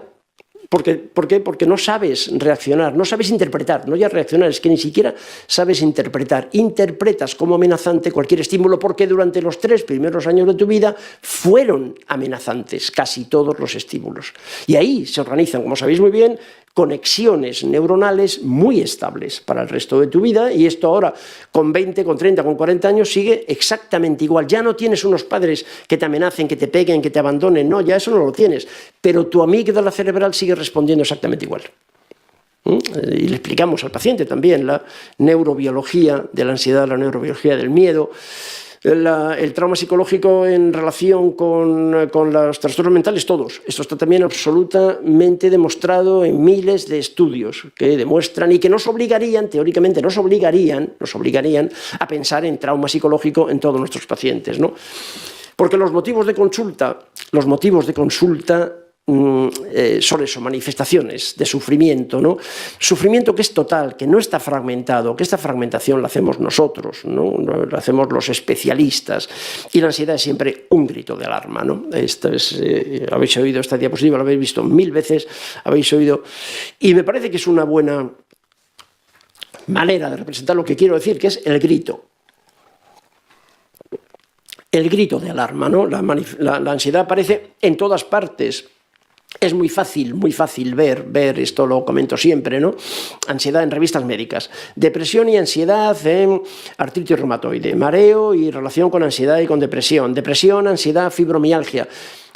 ¿Por qué? Porque no sabes reaccionar, no sabes interpretar, no ya reaccionar, es que ni siquiera sabes interpretar. Interpretas como amenazante cualquier estímulo porque durante los 3 primeros años de tu vida fueron amenazantes casi todos los estímulos. Y ahí se organizan, como sabéis muy bien, conexiones neuronales muy estables para el resto de tu vida, y esto ahora con 20, con 30, con 40 años sigue exactamente igual. Ya no tienes unos padres que te amenacen, que te peguen, que te abandonen, no, ya eso no lo tienes, pero tu amígdala cerebral sigue respondiendo exactamente igual. Y le explicamos al paciente también la neurobiología de la ansiedad, la neurobiología del miedo, el trauma psicológico en relación con los trastornos mentales, todos. Esto está también absolutamente demostrado en miles de estudios que demuestran y que nos obligarían, teóricamente nos obligarían a pensar en trauma psicológico en todos nuestros pacientes, ¿no? Porque los motivos de consulta son eso, manifestaciones de sufrimiento, ¿no? Sufrimiento que es total, que no está fragmentado, que esta fragmentación la hacemos nosotros, ¿no? La hacemos los especialistas, y la ansiedad es siempre un grito de alarma, ¿no? Habéis oído esta diapositiva, la habéis visto 1000 veces, habéis oído, y me parece que es una buena manera de representar lo que quiero decir, que es el grito. El grito de alarma, ¿no? La ansiedad aparece en todas partes. Es muy fácil ver, esto lo comento siempre, ¿no? Ansiedad en revistas médicas, depresión y ansiedad en artritis reumatoide, mareo y relación con ansiedad y con depresión, ansiedad, fibromialgia.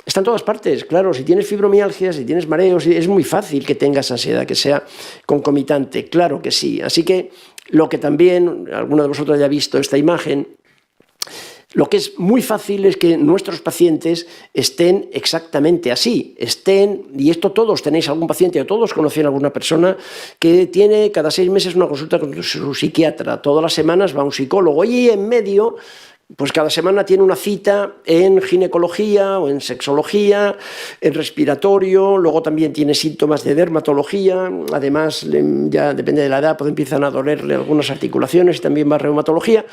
Está en todas partes, claro, si tienes fibromialgia, si tienes mareos, es muy fácil que tengas ansiedad, que sea concomitante, claro que sí. Así que lo que también, alguno de vosotros haya visto esta imagen, lo que es muy fácil es que nuestros pacientes estén exactamente así, y esto todos tenéis algún paciente o todos conocéis a alguna persona que tiene cada 6 meses una consulta con su psiquiatra, todas las semanas va a un psicólogo y en medio, pues cada semana tiene una cita en ginecología o en sexología, en respiratorio, luego también tiene síntomas de dermatología, además ya depende de la edad, pues empiezan a dolerle algunas articulaciones y también va a reumatología.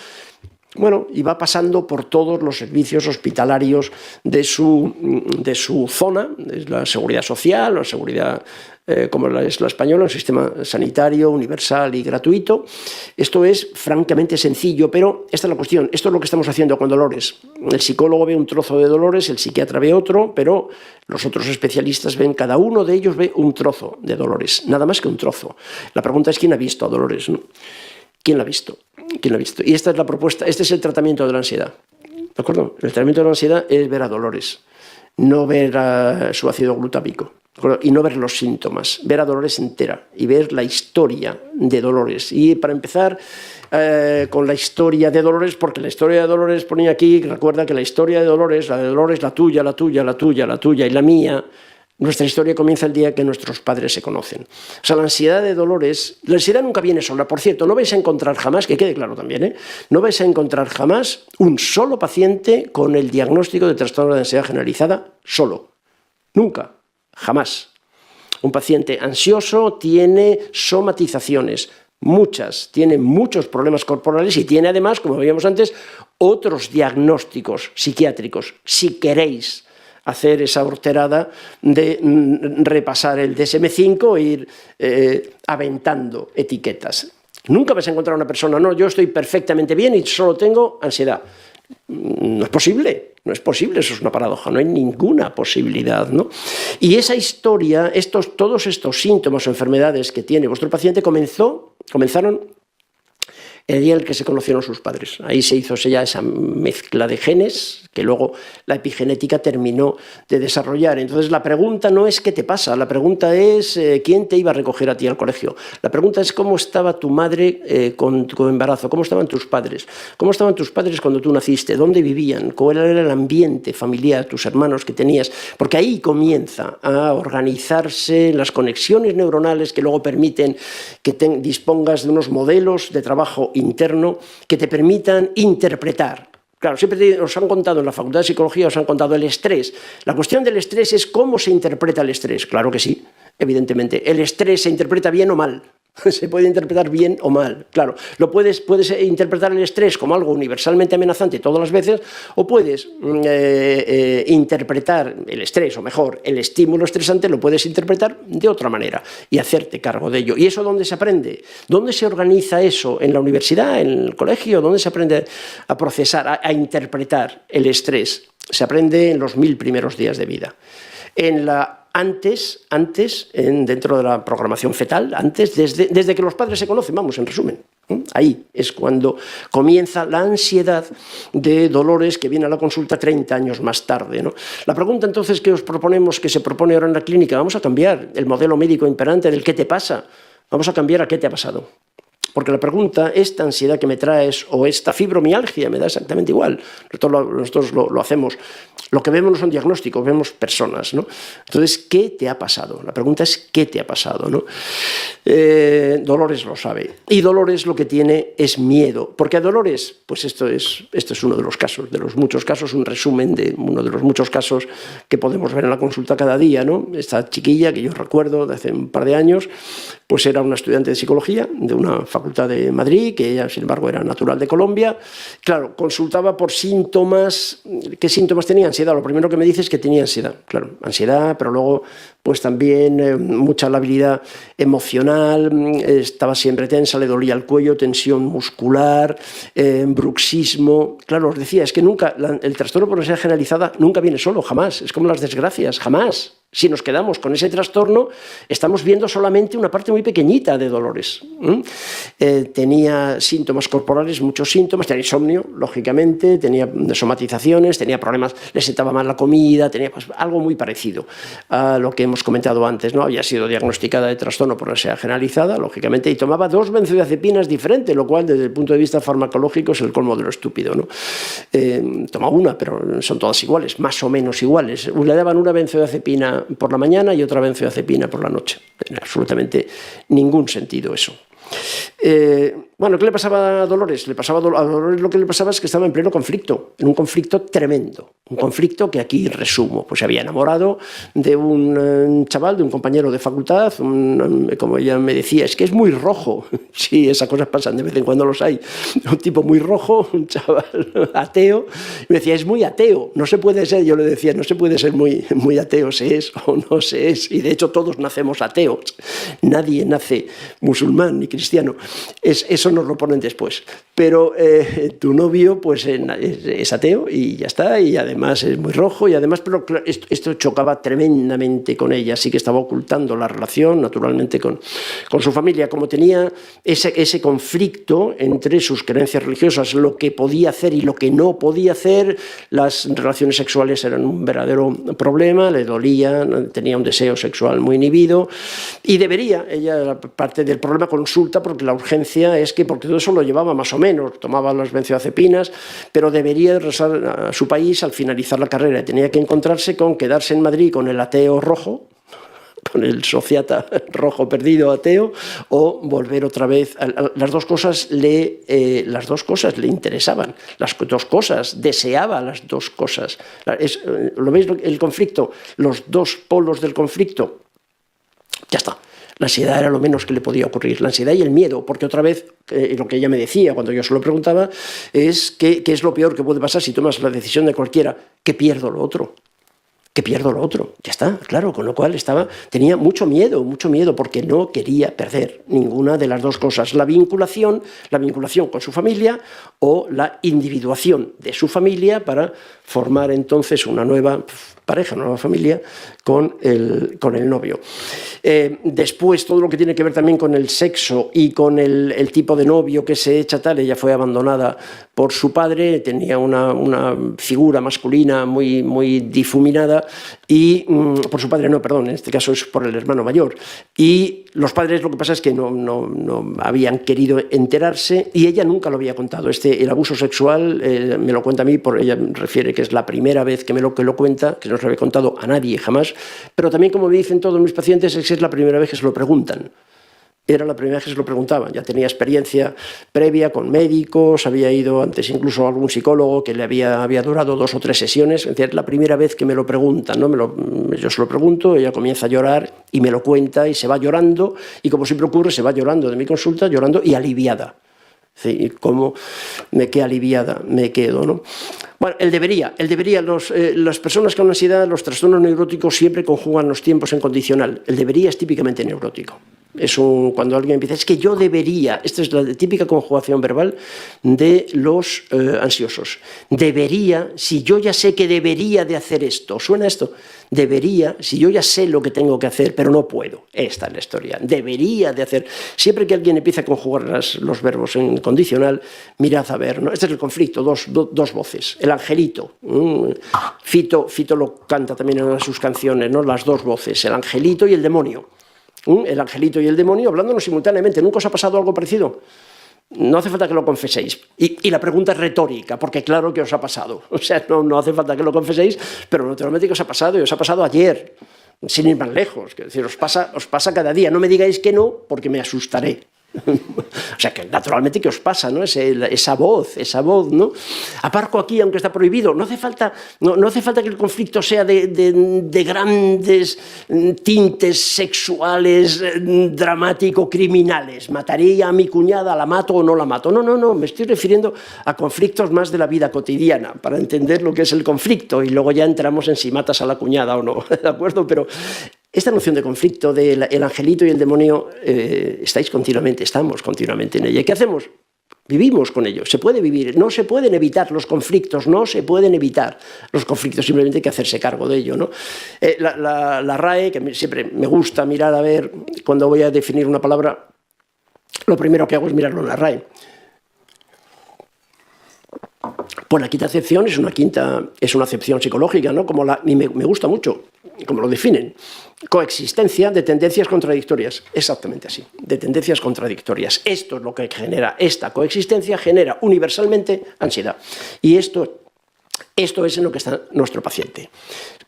Bueno, y va pasando por todos los servicios hospitalarios de su zona, es la seguridad social, la seguridad, como es la española, un sistema sanitario universal y gratuito. Esto es francamente sencillo, pero esta es la cuestión, esto es lo que estamos haciendo con Dolores. El psicólogo ve un trozo de Dolores, el psiquiatra ve otro, pero los otros especialistas ven, cada uno de ellos ve un trozo de Dolores, nada más que un trozo. La pregunta es ¿quién ha visto a Dolores, ¿no? ¿Quién la ha visto? ¿Quién la ha visto? Y esta es la propuesta, este es el tratamiento de la ansiedad. ¿De acuerdo? El tratamiento de la ansiedad es ver a Dolores, no ver a su ácido glutámico, ¿de acuerdo? Y no ver los síntomas, ver a Dolores entera y ver la historia de Dolores. Y para empezar con la historia de Dolores, porque la historia de Dolores ponía aquí, recuerda que la historia de Dolores, la tuya, la tuya, la tuya, la tuya y la mía, nuestra historia comienza el día que nuestros padres se conocen. O sea, la ansiedad de Dolores, la ansiedad nunca viene sola. Por cierto, no vais a encontrar jamás, que quede claro también, no vais a encontrar jamás un solo paciente con el diagnóstico de trastorno de ansiedad generalizada solo. Nunca, jamás. Un paciente ansioso tiene somatizaciones, muchas, tiene muchos problemas corporales y tiene además, como veíamos antes, otros diagnósticos psiquiátricos, si queréis hacer esa horterada de repasar el DSM-5 e ir aventando etiquetas. Nunca vas a encontrar una persona, no, yo estoy perfectamente bien y solo tengo ansiedad. No es posible, eso es una paradoja, no hay ninguna posibilidad, ¿no? Y esa historia, todos estos síntomas o enfermedades que tiene vuestro paciente comenzaron el día en el que se conocieron sus padres. Ahí se hizo ya esa mezcla de genes que luego la epigenética terminó de desarrollar. Entonces la pregunta no es qué te pasa, la pregunta es quién te iba a recoger a ti al colegio. La pregunta es cómo estaba tu madre con tu embarazo, cómo estaban tus padres cuando tú naciste, dónde vivían, cuál era el ambiente familiar, tus hermanos que tenías, porque ahí comienza a organizarse las conexiones neuronales que luego permiten que dispongas de unos modelos de trabajo interno que te permitan interpretar. Claro, siempre os han contado en la Facultad de Psicología, os han contado el estrés. La cuestión del estrés es cómo se interpreta el estrés. Claro que sí, evidentemente. El estrés se interpreta bien o mal. Se puede interpretar bien o mal. Claro, puedes interpretar el estrés como algo universalmente amenazante todas las veces, o puedes interpretar el estrés, o mejor, el estímulo estresante lo puedes interpretar de otra manera y hacerte cargo de ello. ¿Y eso dónde se aprende? ¿Dónde se organiza eso? ¿En la universidad? ¿En el colegio? ¿Dónde se aprende a procesar, a interpretar el estrés? Se aprende en los 1000 primeros días de vida. Antes, dentro de la programación fetal, desde que los padres se conocen, vamos, en resumen. Ahí es cuando comienza la ansiedad de Dolores, que viene a la consulta 30 años más tarde, ¿no? La pregunta entonces que se propone ahora en la clínica, vamos a cambiar el modelo médico imperante del ¿qué te pasa? Vamos a cambiar a ¿qué te ha pasado? Porque la pregunta, esta ansiedad que me traes o esta fibromialgia, me da exactamente igual. Nosotros lo hacemos. Lo que vemos no son diagnósticos, vemos personas, ¿no? Entonces, ¿qué te ha pasado? La pregunta es ¿qué te ha pasado?, ¿no? Dolores lo sabe. Y Dolores lo que tiene es miedo. Porque a Dolores, pues esto es uno de los casos, de los muchos casos, un resumen de uno de los muchos casos que podemos ver en la consulta cada día, ¿no? Esta chiquilla que yo recuerdo de hace un par de años, pues era una estudiante de psicología de una facultad de Madrid, que ella, sin embargo, era natural de Colombia. Claro, consultaba por síntomas. ¿Qué síntomas tenía? Ansiedad. Lo primero que me dice es que tenía ansiedad. Claro, ansiedad, pero luego pues también mucha labilidad emocional, estaba siempre tensa, le dolía el cuello, tensión muscular, bruxismo. Claro, os decía, es que nunca, el trastorno por ansiedad generalizada nunca viene solo, jamás. Es como las desgracias, jamás. Si nos quedamos con ese trastorno, estamos viendo solamente una parte muy pequeñita de Dolores. Tenía síntomas corporales, muchos síntomas, tenía insomnio, lógicamente, tenía somatizaciones, tenía problemas, le sentaba mal la comida, tenía pues, algo muy parecido a lo que hemos comentado antes, ¿no? Había sido diagnosticada de trastorno por ansiedad generalizada, lógicamente, y tomaba 2 benzodiazepinas diferentes, lo cual desde el punto de vista farmacológico es el colmo de lo estúpido, ¿no? Tomaba una, pero son todas iguales, más o menos iguales. Le daban una benzodiazepina por la mañana y otra benzodiazepina por la noche. No tiene absolutamente ningún sentido eso. Bueno, ¿qué le pasaba a Dolores? A Dolores lo que le pasaba es que estaba en pleno conflicto, en un conflicto tremendo, un conflicto que aquí resumo. Pues se había enamorado de un chaval, de un compañero de facultad, como ella me decía, es que es muy rojo. Sí, esas cosas pasan, de vez en cuando los hay. Un tipo muy rojo, un chaval ateo, y me decía, es muy ateo, no se puede ser, yo le decía, no se puede ser muy ateo, se es o no se es, y de hecho todos nacemos ateos, nadie nace musulmán ni cristiano, eso nos lo ponen después, pero tu novio pues es ateo y ya está, y además es muy rojo, y además, pero esto chocaba tremendamente con ella, así que estaba ocultando la relación naturalmente con su familia, como tenía ese conflicto entre sus creencias religiosas, lo que podía hacer y lo que no podía hacer. Las relaciones sexuales eran un verdadero problema, le dolía, tenía un deseo sexual muy inhibido, y ella, parte del problema, consulta porque la urgencia es que, porque todo eso lo llevaba más o menos, tomaba las benzodiazepinas, pero debería regresar a su país al finalizar la carrera, tenía que encontrarse con quedarse en Madrid con el ateo rojo, con el sociata rojo perdido ateo, o volver otra vez. Las dos cosas le interesaban, las dos cosas, deseaba las dos cosas. ¿Lo veis el conflicto? Los dos polos del conflicto. Ya está. La ansiedad era lo menos que le podía ocurrir, la ansiedad y el miedo, porque otra vez, lo que ella me decía cuando yo se lo preguntaba, es ¿qué es lo peor que puede pasar si tomas la decisión de cualquiera? Que pierdo lo otro. Ya está, claro, con lo cual tenía mucho miedo, porque no quería perder ninguna de las dos cosas, la vinculación con su familia o la individuación de su familia para formar entonces una nueva pareja, una nueva familia con el novio. Después, todo lo que tiene que ver también con el sexo y con el tipo de novio que se echa tal, ella fue abandonada por su padre, tenía una figura masculina muy difuminada, y por su padre no, perdón, en este caso es por el hermano mayor, y los padres lo que pasa es que no habían querido enterarse, y ella nunca lo había contado. El abuso sexual me lo cuenta a mí, ella refiere que es la primera vez que lo cuenta, que no se lo había contado a nadie jamás, pero también, como me dicen todos mis pacientes, es la primera vez que se lo preguntan. Era la primera vez que se lo preguntaban. Ya tenía experiencia previa con médicos, había ido antes incluso a algún psicólogo que le había durado 2 o 3 sesiones. Es decir, la primera vez que me lo preguntan, ¿no? Yo se lo pregunto, ella comienza a llorar y me lo cuenta y se va llorando, y como siempre ocurre, se va llorando de mi consulta, llorando y aliviada. Sí, como qué aliviada me quedo, ¿no? Bueno, el debería, las personas con ansiedad, los trastornos neuróticos siempre conjugan los tiempos en condicional. El debería es típicamente neurótico. Cuando alguien empieza, es que yo debería, esta es la típica conjugación verbal de los ansiosos. Debería, si yo ya sé que debería de hacer esto, ¿suena esto? Debería, si yo ya sé lo que tengo que hacer, pero no puedo. Esta es la historia. Debería de hacer. Siempre que alguien empieza a conjugar los verbos en condicional, mirad a ver, ¿no? Este es el conflicto, dos voces. El angelito. Fito lo canta también en una de sus canciones, ¿no? Las dos voces, el angelito y el demonio. El angelito y el demonio hablándonos simultáneamente. ¿Nunca os ha pasado algo parecido? No hace falta que lo confeséis. Y la pregunta es retórica, porque claro que os ha pasado. O sea, no hace falta que lo confeséis, pero naturalmente que os ha pasado, y os ha pasado ayer, sin ir más lejos. Es decir, os pasa cada día. No me digáis que no, porque me asustaré. O sea, que naturalmente que os pasa, ¿no? Esa voz, ¿no? Aparco aquí, aunque está prohibido. No hace falta que el conflicto sea de grandes tintes sexuales, dramático-criminales. ¿Mataría a mi cuñada, la mato o no la mato? No, me estoy refiriendo a conflictos más de la vida cotidiana, para entender lo que es el conflicto, y luego ya entramos en si matas a la cuñada o no, ¿de acuerdo? Pero esta noción de conflicto del angelito y el demonio, estamos continuamente en ella. ¿Y qué hacemos? Vivimos con ello. Se puede vivir. No se pueden evitar los conflictos, simplemente hay que hacerse cargo de ello, ¿no? La RAE, que siempre me gusta mirar a ver, cuando voy a definir una palabra, lo primero que hago es mirarlo en la RAE. Pues la quinta acepción es una acepción psicológica, ¿no? Y me gusta mucho como lo definen. Coexistencia de tendencias contradictorias. Exactamente así, de tendencias contradictorias. Esto es lo que genera, esta coexistencia genera universalmente ansiedad. Y esto es en lo que está nuestro paciente,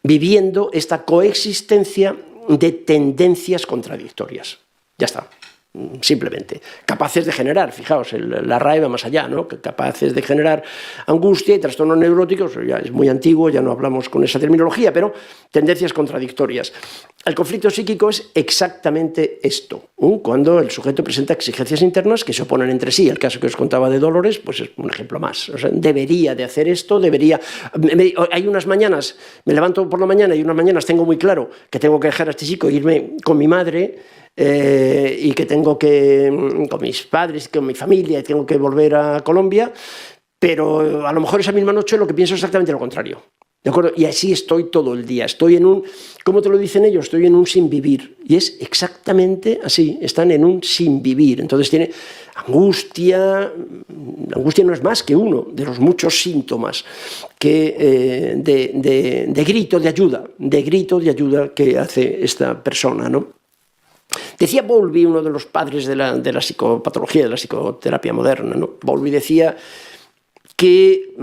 viviendo esta coexistencia de tendencias contradictorias. Ya está. Simplemente, capaces de generar, fijaos, la RAE va más allá, ¿no? Capaces de generar angustia y trastornos neuróticos, ya es muy antiguo, ya no hablamos con esa terminología, pero tendencias contradictorias. El conflicto psíquico es exactamente esto, cuando el sujeto presenta exigencias internas que se oponen entre sí. El caso que os contaba de Dolores, pues es un ejemplo más. O sea, debería de hacer esto, hay unas mañanas, me levanto por la mañana y unas mañanas tengo muy claro que tengo que dejar a este chico e irme con mi madre, y que tengo que, con mis padres, con mi familia, tengo que volver a Colombia, pero a lo mejor esa misma noche lo que pienso es exactamente lo contrario. ¿De acuerdo? Y así estoy todo el día. Estoy en un, ¿cómo te lo dicen ellos? Estoy en un sin vivir. Y es exactamente así. Están en un sin vivir. Entonces tiene angustia. La angustia no es más que uno de los muchos síntomas de grito de ayuda que hace esta persona, ¿no? Decía Bowlby, uno de los padres de la psicopatología, de la psicoterapia moderna, ¿no? Bowlby decía que,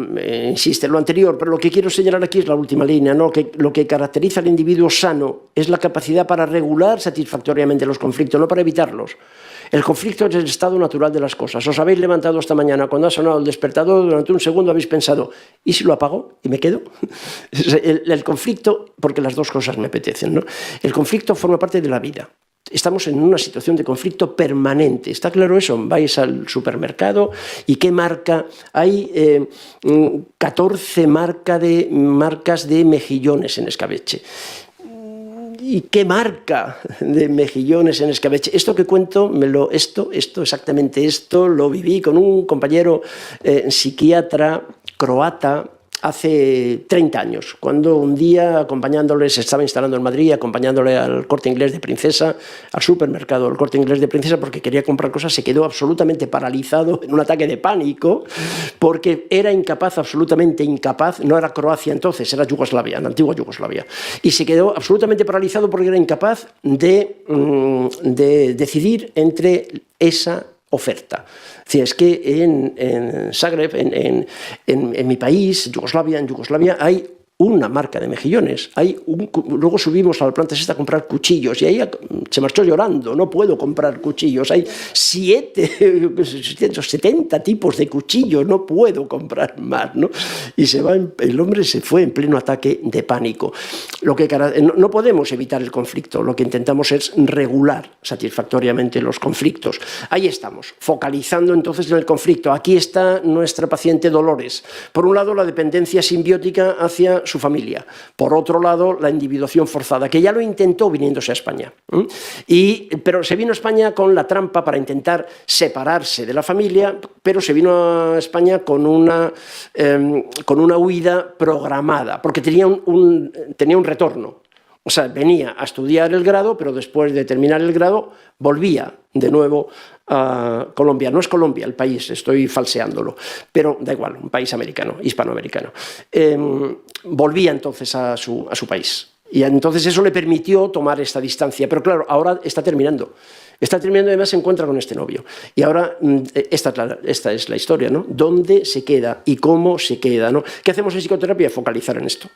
insiste en lo anterior, pero lo que quiero señalar aquí es la última línea, ¿no? Que lo que caracteriza al individuo sano es la capacidad para regular satisfactoriamente los conflictos, no para evitarlos. El conflicto es el estado natural de las cosas. Os habéis levantado esta mañana, cuando ha sonado el despertador, durante un segundo habéis pensado, ¿y si lo apago y me quedo? El conflicto, porque las dos cosas me apetecen, ¿no? El conflicto forma parte de la vida. Estamos en una situación de conflicto permanente. ¿Está claro eso? Vais al supermercado y ¿qué marca? Hay 14 marcas de mejillones en escabeche. ¿Y qué marca de mejillones en escabeche? Esto que cuento, exactamente esto, lo viví con un compañero psiquiatra croata hace 30 años, cuando un día se estaba instalando en Madrid, acompañándole al Corte Inglés de Princesa, al supermercado del Corte Inglés de Princesa, porque quería comprar cosas, se quedó absolutamente paralizado en un ataque de pánico, porque era absolutamente incapaz, no era Croacia entonces, era Yugoslavia, la antigua Yugoslavia, y se quedó absolutamente paralizado porque era incapaz de decidir entre esa oferta. Es que en Zagreb, en mi país, en Yugoslavia hay una marca de mejillones. Luego subimos a la planta esta a comprar cuchillos y ahí se marchó llorando, no puedo comprar cuchillos. Hay 70 tipos de cuchillos, no puedo comprar más, ¿no? Y el hombre se fue en pleno ataque de pánico. No podemos evitar el conflicto, lo que intentamos es regular satisfactoriamente los conflictos. Ahí estamos, focalizando entonces en el conflicto. Aquí está nuestra paciente Dolores. Por un lado, la dependencia simbiótica hacia su familia. Por otro lado, la individuación forzada, que ya lo intentó viniéndose a España. Pero se vino a España con la trampa para intentar separarse de la familia, pero se vino a España con una huida programada, porque tenía un retorno. O sea, venía a estudiar el grado, pero después de terminar el grado volvía de nuevo a Colombia. No es Colombia el país, estoy falseándolo, pero da igual, un país americano, hispanoamericano. Volvía entonces a su país. Y entonces eso le permitió tomar esta distancia. Pero claro, ahora está terminando. Está terminando y además se encuentra con este novio. Y ahora esta es la historia, ¿no? ¿Dónde se queda y cómo se queda, ¿no? ¿Qué hacemos en psicoterapia? Focalizar en esto.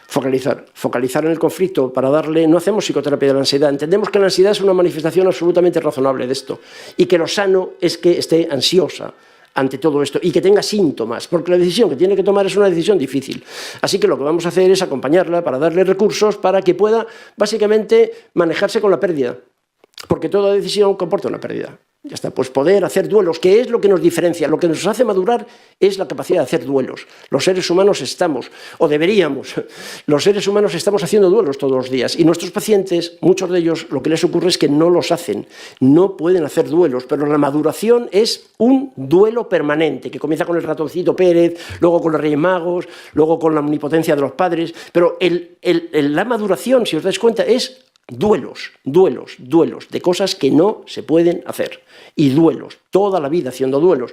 Focalizar en el conflicto para darle... No hacemos psicoterapia de la ansiedad. Entendemos que la ansiedad es una manifestación absolutamente razonable de esto y que lo sano es que esté ansiosa ante todo esto y que tenga síntomas, porque la decisión que tiene que tomar es una decisión difícil. Así que lo que vamos a hacer es acompañarla para darle recursos para que pueda básicamente manejarse con la pérdida, porque toda decisión comporta una pérdida. Ya está, pues poder hacer duelos, que es lo que nos diferencia, lo que nos hace madurar es la capacidad de hacer duelos. Los seres humanos estamos, o deberíamos, los seres humanos estamos haciendo duelos todos los días y nuestros pacientes, muchos de ellos, lo que les ocurre es que no los hacen, no pueden hacer duelos, pero la maduración es un duelo permanente, que comienza con el ratoncito Pérez, luego con los Reyes Magos, luego con la omnipotencia de los padres, pero la maduración, si os dais cuenta, es duelos de cosas que no se pueden hacer. Y duelos, toda la vida haciendo duelos.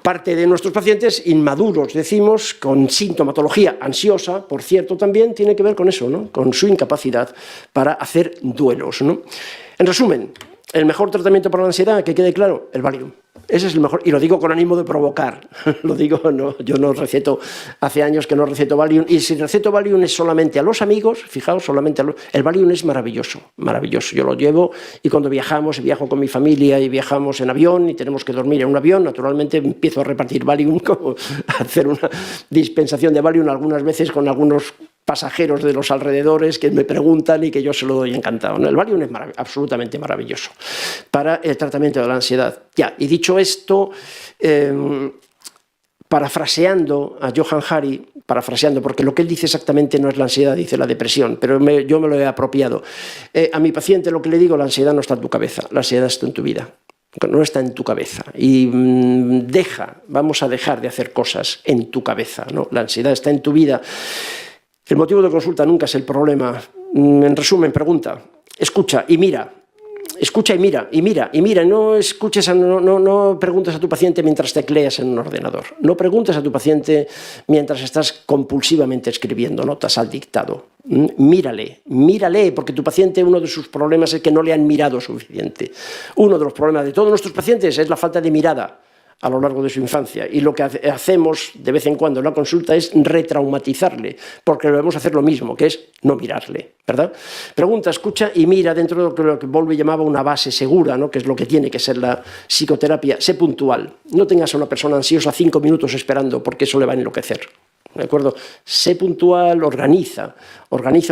Parte de nuestros pacientes inmaduros, decimos, con sintomatología ansiosa, por cierto, también tiene que ver con eso, ¿no? Con su incapacidad para hacer duelos, ¿no? En resumen, el mejor tratamiento para la ansiedad, que quede claro, el Valium. Ese es el mejor, y lo digo con ánimo de provocar, lo digo, no, yo no receto, hace años que no receto Valium, y si receto Valium es solamente a los amigos, fijaos, el Valium es maravilloso, maravilloso, yo lo llevo y cuando viajo con mi familia y viajamos en avión y tenemos que dormir en un avión, naturalmente empiezo a repartir Valium, a hacer una dispensación de Valium algunas veces con algunos pasajeros de los alrededores que me preguntan y que yo se lo doy encantado, ¿no? El Valium es absolutamente maravilloso para el tratamiento de la ansiedad. Ya, y dicho esto, parafraseando a Johann Hari, porque lo que él dice exactamente no es la ansiedad, dice la depresión, pero yo me lo he apropiado. A mi paciente lo que le digo, la ansiedad no está en tu cabeza, la ansiedad está en tu vida. No está en tu cabeza y vamos a dejar de hacer cosas en tu cabeza, ¿no? La ansiedad está en tu vida. El motivo de consulta nunca es el problema. En resumen, pregunta, escucha y mira. Escucha y mira, no preguntes a tu paciente mientras tecleas en un ordenador. No preguntes a tu paciente mientras estás compulsivamente escribiendo notas al dictado. Mírale, porque tu paciente, uno de sus problemas es que no le han mirado suficiente. Uno de los problemas de todos nuestros pacientes es la falta de mirada a lo largo de su infancia. Y lo que hacemos de vez en cuando en la consulta es retraumatizarle, porque debemos hacer lo mismo, que es no mirarle, ¿verdad? Pregunta, escucha y mira dentro de lo que Bowlby llamaba una base segura, ¿no? Que es lo que tiene que ser la psicoterapia. Sé puntual. No tengas a una persona ansiosa 5 minutos esperando, porque eso le va a enloquecer. ¿De acuerdo? Sé puntual, organiza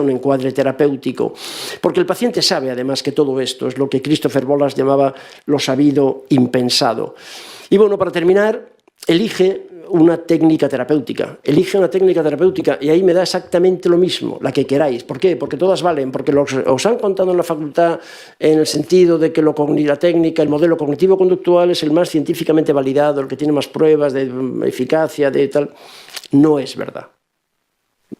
un encuadre terapéutico, porque el paciente sabe además que todo esto es lo que Christopher Bollas llamaba lo sabido impensado. Y bueno, para terminar, elige una técnica terapéutica y ahí me da exactamente lo mismo, la que queráis. ¿Por qué? Porque todas valen, porque os han contado en la facultad en el sentido de que la técnica, el modelo cognitivo-conductual es el más científicamente validado, el que tiene más pruebas de eficacia, de tal. No es verdad.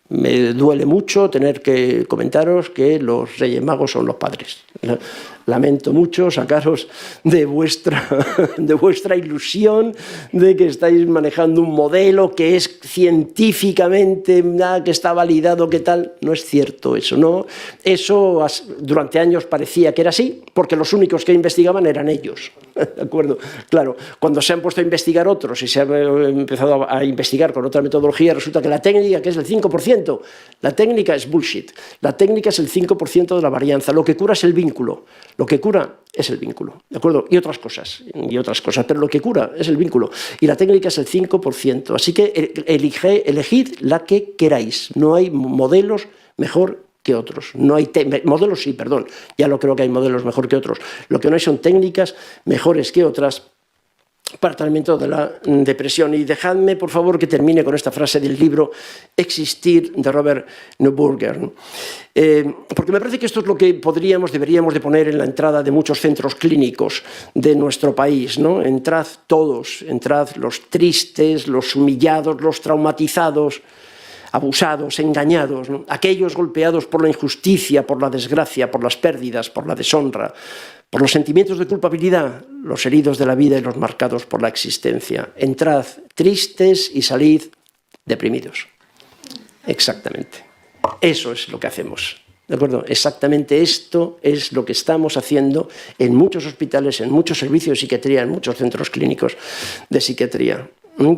Me duele mucho tener que comentaros que los Reyes Magos son los padres. lamento mucho sacaros de vuestra ilusión de que estáis manejando un modelo que es científicamente, que está validado, que tal. No es cierto eso, ¿no? Eso durante años parecía que era así, porque los únicos que investigaban eran ellos. ¿De acuerdo? Claro, cuando se han puesto a investigar otros y se ha empezado a investigar con otra metodología, resulta que la técnica, que es el 5%, la técnica es bullshit. La técnica es el 5% de la varianza. Lo que cura es el vínculo. Lo que cura es el vínculo, ¿de acuerdo? Y otras cosas, pero lo que cura es el vínculo. Y la técnica es el 5%. Así que elegid la que queráis. No hay modelos mejor que otros. No hay modelos, sí, perdón. Ya lo creo que hay modelos mejor que otros. Lo que no hay son técnicas mejores que otras para el tratamiento de la depresión. Y dejadme, por favor, que termine con esta frase del libro Existir, de Robert Neuburger, ¿no? Porque me parece que esto es lo que deberíamos de poner en la entrada de muchos centros clínicos de nuestro país, ¿no? Entrad todos, entrad los tristes, los humillados, los traumatizados, abusados, engañados, ¿no? Aquellos golpeados por la injusticia, por la desgracia, por las pérdidas, por la deshonra, por los sentimientos de culpabilidad, los heridos de la vida y los marcados por la existencia. Entrad tristes y salid deprimidos. Exactamente. Eso es lo que hacemos. ¿De acuerdo? Exactamente esto es lo que estamos haciendo en muchos hospitales, en muchos servicios de psiquiatría, en muchos centros clínicos de psiquiatría.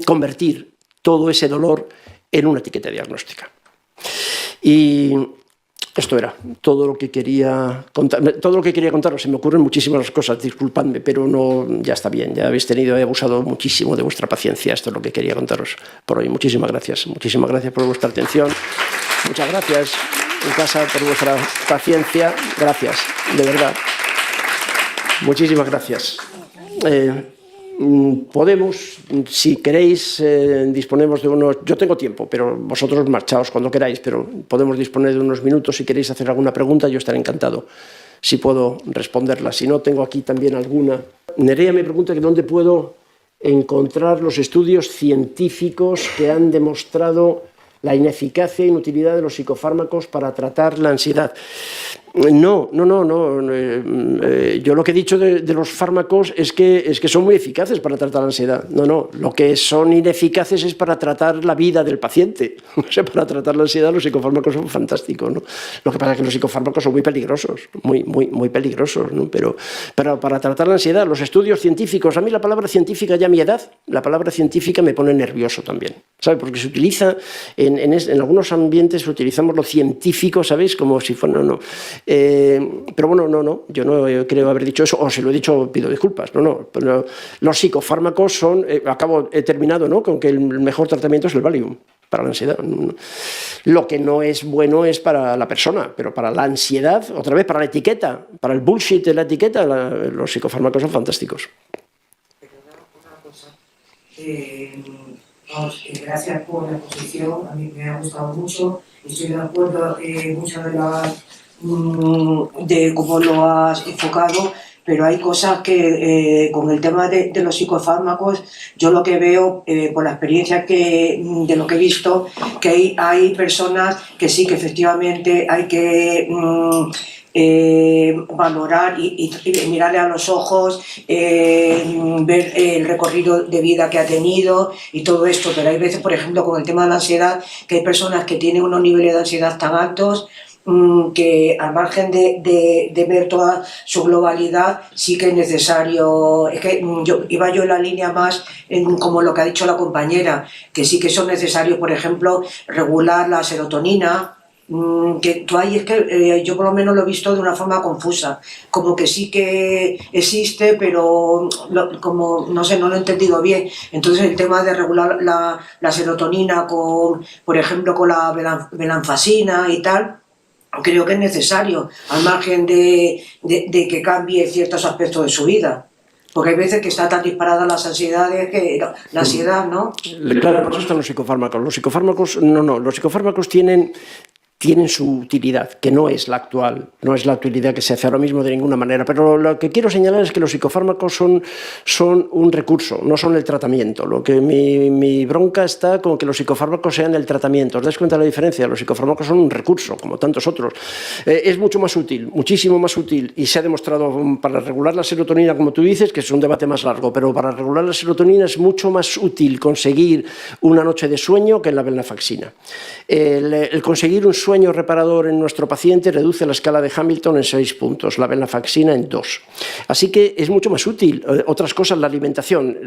Convertir todo ese dolor en una etiqueta diagnóstica. Y esto era todo lo que quería contaros. Se me ocurren muchísimas cosas, disculpadme, pero no, ya está bien, ya he abusado muchísimo de vuestra paciencia. Esto es lo que quería contaros por hoy. Muchísimas gracias por vuestra atención. Muchas gracias en casa por vuestra paciencia. Gracias, de verdad. Muchísimas gracias. Podemos, si queréis, disponemos de unos... Yo tengo tiempo, pero vosotros marchaos cuando queráis, pero podemos disponer de unos minutos. Si queréis hacer alguna pregunta, yo estaré encantado si puedo responderla. Si no, tengo aquí también alguna. Nerea me pregunta que dónde puedo encontrar los estudios científicos que han demostrado la ineficacia e inutilidad de los psicofármacos para tratar la ansiedad. No. Yo lo que he dicho de los fármacos es que son muy eficaces para tratar la ansiedad. No. Lo que son ineficaces es para tratar la vida del paciente. O sea, para tratar la ansiedad los psicofármacos son fantásticos, ¿no? Lo que pasa es que los psicofármacos son muy peligrosos, muy peligrosos, ¿no? Pero para tratar la ansiedad, los estudios científicos, a mí la palabra científica ya a mi edad, la palabra científica me pone nervioso también, ¿sabes? Porque se utiliza, en algunos ambientes utilizamos lo científico, ¿sabéis? Como si fuera... No. Pero bueno, no, yo no creo haber dicho eso, o si lo he dicho pido disculpas, no, pero los psicofármacos son, he terminado, ¿no?, con que el mejor tratamiento es el Valium para la ansiedad. Lo que no es bueno es para la persona, pero para la ansiedad, otra vez, para la etiqueta, para el bullshit de la etiqueta, los psicofármacos son fantásticos. Una cosa, gracias por la exposición, a mí me ha gustado mucho, estoy de acuerdo muchas de cómo lo has enfocado, pero hay cosas que con el tema de los psicofármacos, yo lo que veo por la experiencia de lo que he visto, que hay personas que sí que efectivamente hay que valorar y mirarle a los ojos, ver el recorrido de vida que ha tenido y todo esto, pero hay veces, por ejemplo, con el tema de la ansiedad, que hay personas que tienen unos niveles de ansiedad tan altos que al margen de ver toda su globalidad sí que es necesario, es que iba yo en la línea más como lo que ha dicho la compañera, que sí que son necesarios, por ejemplo, regular la serotonina, que tú ahí es que yo por lo menos lo he visto de una forma confusa, como que sí que existe, pero como no sé, no lo he entendido bien. Entonces el tema de regular la serotonina por ejemplo, con la venlafaxina y tal, creo que es necesario, al margen de que cambie ciertos aspectos de su vida. Porque hay veces que está tan disparada las ansiedades que la ansiedad, ¿no? Claro, por eso están los psicofármacos. Los psicofármacos, los psicofármacos tienen tienen su utilidad, que no es la actual, no es la utilidad que se hace ahora mismo de ninguna manera. Pero lo que quiero señalar es que los psicofármacos son un recurso, no son el tratamiento. Lo que mi bronca está con que los psicofármacos sean el tratamiento. ¿Os dais cuenta de la diferencia? Los psicofármacos son un recurso, como tantos otros. Es mucho más útil, muchísimo más útil, y se ha demostrado para regular la serotonina, como tú dices, que es un debate más largo, pero para regular la serotonina es mucho más útil conseguir una noche de sueño que en la venlafaxina. El conseguir un sueño reparador en nuestro paciente reduce la escala de Hamilton en 6 puntos, la venlafaxina en 2. Así que es mucho más útil. Otras cosas, la alimentación,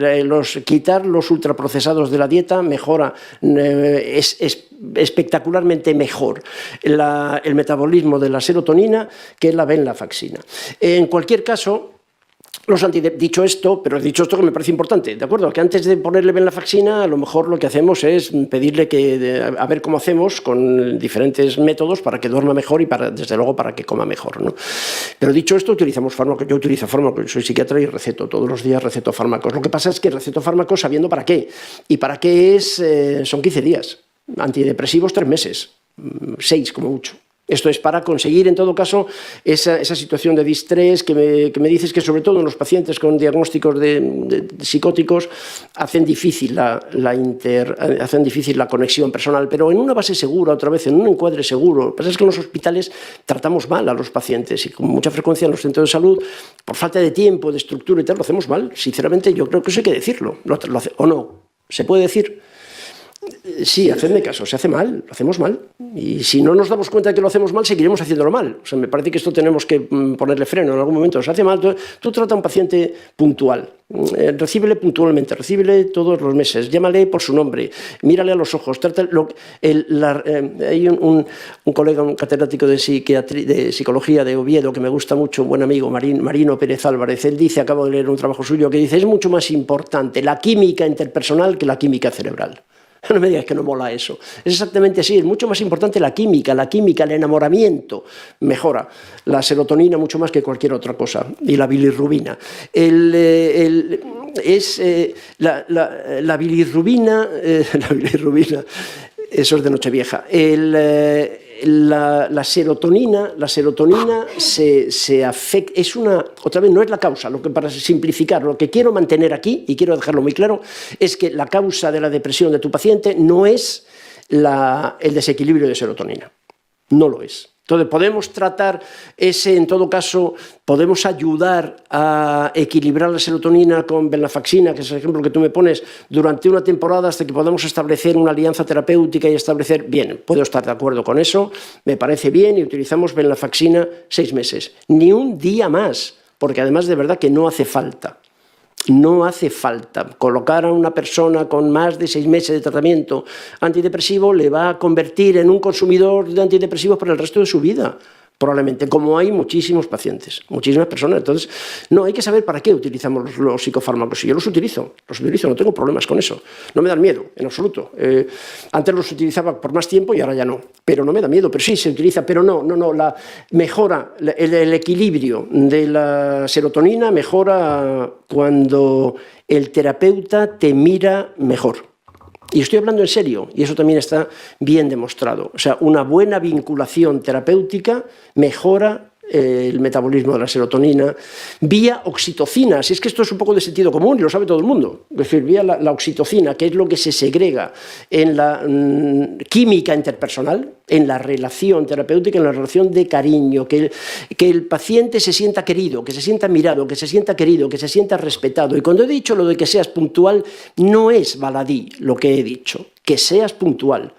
quitar los ultraprocesados de la dieta mejora, es espectacularmente mejor el metabolismo de la serotonina que la venlafaxina. En cualquier caso, dicho esto, pero he dicho esto que me parece importante, ¿de acuerdo? Que antes de ponerle venlafaxina, a lo mejor lo que hacemos es pedirle a ver cómo hacemos con diferentes métodos para que duerma mejor y desde luego para que coma mejor, ¿no? Pero dicho esto, utilizamos fármacos. Yo utilizo fármacos, yo soy psiquiatra y receto, todos los días receto fármacos. Lo que pasa es que receto fármacos sabiendo para qué. ¿Y para qué son 15 días? Antidepresivos 3 meses, 6 como mucho. Esto es para conseguir, en todo caso, esa situación de distrés que me dices que, sobre todo en los pacientes con diagnósticos de psicóticos, hacen difícil la conexión personal, pero en una base segura, otra vez, en un encuadre seguro. Lo que pasa es que en los hospitales tratamos mal a los pacientes y con mucha frecuencia en los centros de salud, por falta de tiempo, de estructura y tal, lo hacemos mal. Sinceramente, yo creo que eso hay que decirlo. ¿O no? ¿Se puede decir? Sí, hacedme caso, se hace mal, lo hacemos mal. Y si no nos damos cuenta de que lo hacemos mal, seguiremos haciéndolo mal. O sea, me parece que esto tenemos que ponerle freno en algún momento. Se hace mal, tú trata a un paciente puntual, recíbele puntualmente, recíbele todos los meses, llámale por su nombre, mírale a los ojos. Hay un colega, un catedrático de psicología de Oviedo, que me gusta mucho, un buen amigo, Marino Pérez Álvarez. Él dice, acabo de leer un trabajo suyo, que dice, es mucho más importante la química interpersonal que la química cerebral. No me digas que no mola eso. Es exactamente así, es mucho más importante la química, el enamoramiento mejora. La serotonina mucho más que cualquier otra cosa, y la bilirrubina. La bilirrubina, eso es de Nochevieja. La serotonina se afecta, otra vez no es la causa, para simplificar, lo que quiero mantener aquí, y quiero dejarlo muy claro, es que la causa de la depresión de tu paciente no es el desequilibrio de serotonina, no lo es. Entonces podemos tratar en todo caso, podemos ayudar a equilibrar la serotonina con venlafaxina, que es el ejemplo que tú me pones, durante una temporada hasta que podamos establecer una alianza terapéutica y establecer, bien, puedo estar de acuerdo con eso, me parece bien, y utilizamos venlafaxina 6 meses, ni un día más, porque además de verdad que no hace falta. No hace falta colocar a una persona con más de 6 meses de tratamiento antidepresivo, le va a convertir en un consumidor de antidepresivos por el resto de su vida, probablemente, como hay muchísimos pacientes, muchísimas personas. Entonces, no, hay que saber para qué utilizamos los psicofármacos. Y yo los utilizo, no tengo problemas con eso. No me dan miedo, en absoluto. Antes los utilizaba por más tiempo y ahora ya no. Pero no me da miedo, pero sí se utiliza. Pero no, mejora el equilibrio de la serotonina, mejora cuando el terapeuta te mira mejor. Y estoy hablando en serio, y eso también está bien demostrado. O sea, una buena vinculación terapéutica mejora el metabolismo de la serotonina vía oxitocina. Si es que esto es un poco de sentido común y lo sabe todo el mundo. Es decir, vía la oxitocina, que es lo que se segrega en la química interpersonal, en la relación terapéutica, en la relación de cariño, que el paciente se sienta querido, que se sienta mirado, que se sienta querido, que se sienta respetado. Y cuando he dicho lo de que seas puntual, no es baladí lo que he dicho, que seas puntual.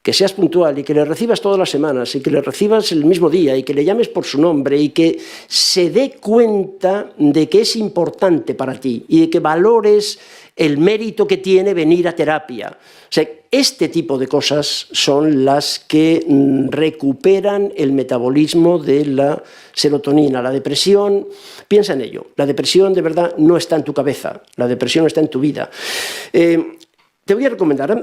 Que seas puntual y que le recibas todas las semanas y que le recibas el mismo día y que le llames por su nombre y que se dé cuenta de que es importante para ti y de que valores el mérito que tiene venir a terapia. O sea, este tipo de cosas son las que recuperan el metabolismo de la serotonina. La depresión, piensa en ello, la depresión de verdad no está en tu cabeza, la depresión está en tu vida. te voy a recomendar,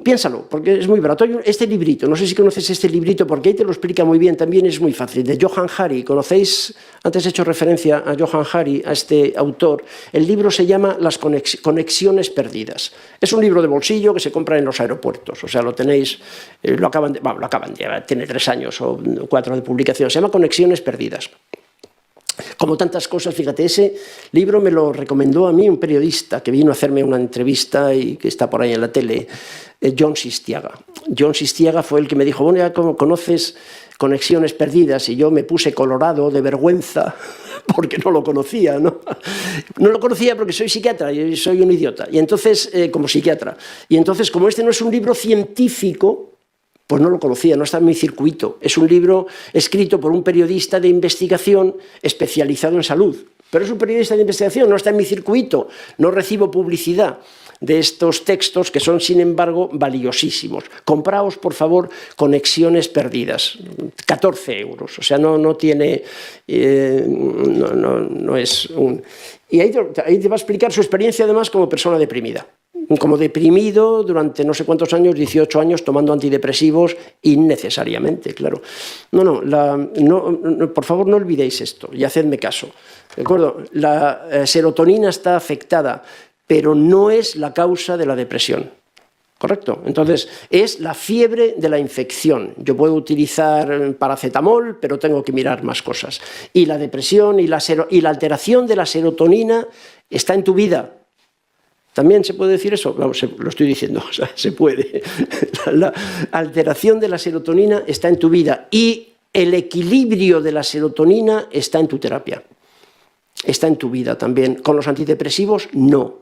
piénsalo, porque es muy barato. Este librito, no sé si conoces este librito, porque ahí te lo explica muy bien, también es muy fácil, de Johann Hari. ¿Conocéis? Antes he hecho referencia a Johann Hari, a este autor. El libro se llama Las conexiones perdidas. Es un libro de bolsillo que se compra en los aeropuertos, o sea, lo tenéis, lo acaban de, tiene 3 años o 4 de publicación, se llama Conexiones perdidas. Como tantas cosas, fíjate, ese libro me lo recomendó a mí un periodista que vino a hacerme una entrevista y que está por ahí en la tele, John Sistiaga. John Sistiaga fue el que me dijo, bueno, ya conoces Conexiones perdidas, y yo me puse colorado de vergüenza porque no lo conocía, ¿no? No lo conocía porque soy psiquiatra y soy un idiota, y entonces, como psiquiatra. Y entonces, como este no es un libro científico, pues no lo conocía, no está en mi circuito. Es un libro escrito por un periodista de investigación especializado en salud. Pero es un periodista de investigación, no está en mi circuito. No recibo publicidad de estos textos que son, sin embargo, valiosísimos. Compraos, por favor, Conexiones perdidas. 14 euros. O sea, no tiene... no es un... Y ahí te va a explicar su experiencia, además, como persona deprimida. Como deprimido durante no sé cuántos años, 18 años, tomando antidepresivos innecesariamente, claro. Por favor, no olvidéis esto y hacedme caso. ¿De acuerdo? La serotonina está afectada, pero no es la causa de la depresión. ¿Correcto? Entonces, es la fiebre de la infección. Yo puedo utilizar paracetamol, pero tengo que mirar más cosas. Y la depresión y la alteración de la serotonina está en tu vida. ¿También se puede decir eso? Vamos, lo estoy diciendo, o sea, se puede. La alteración de la serotonina está en tu vida y el equilibrio de la serotonina está en tu terapia. Está en tu vida también. Con los antidepresivos, no.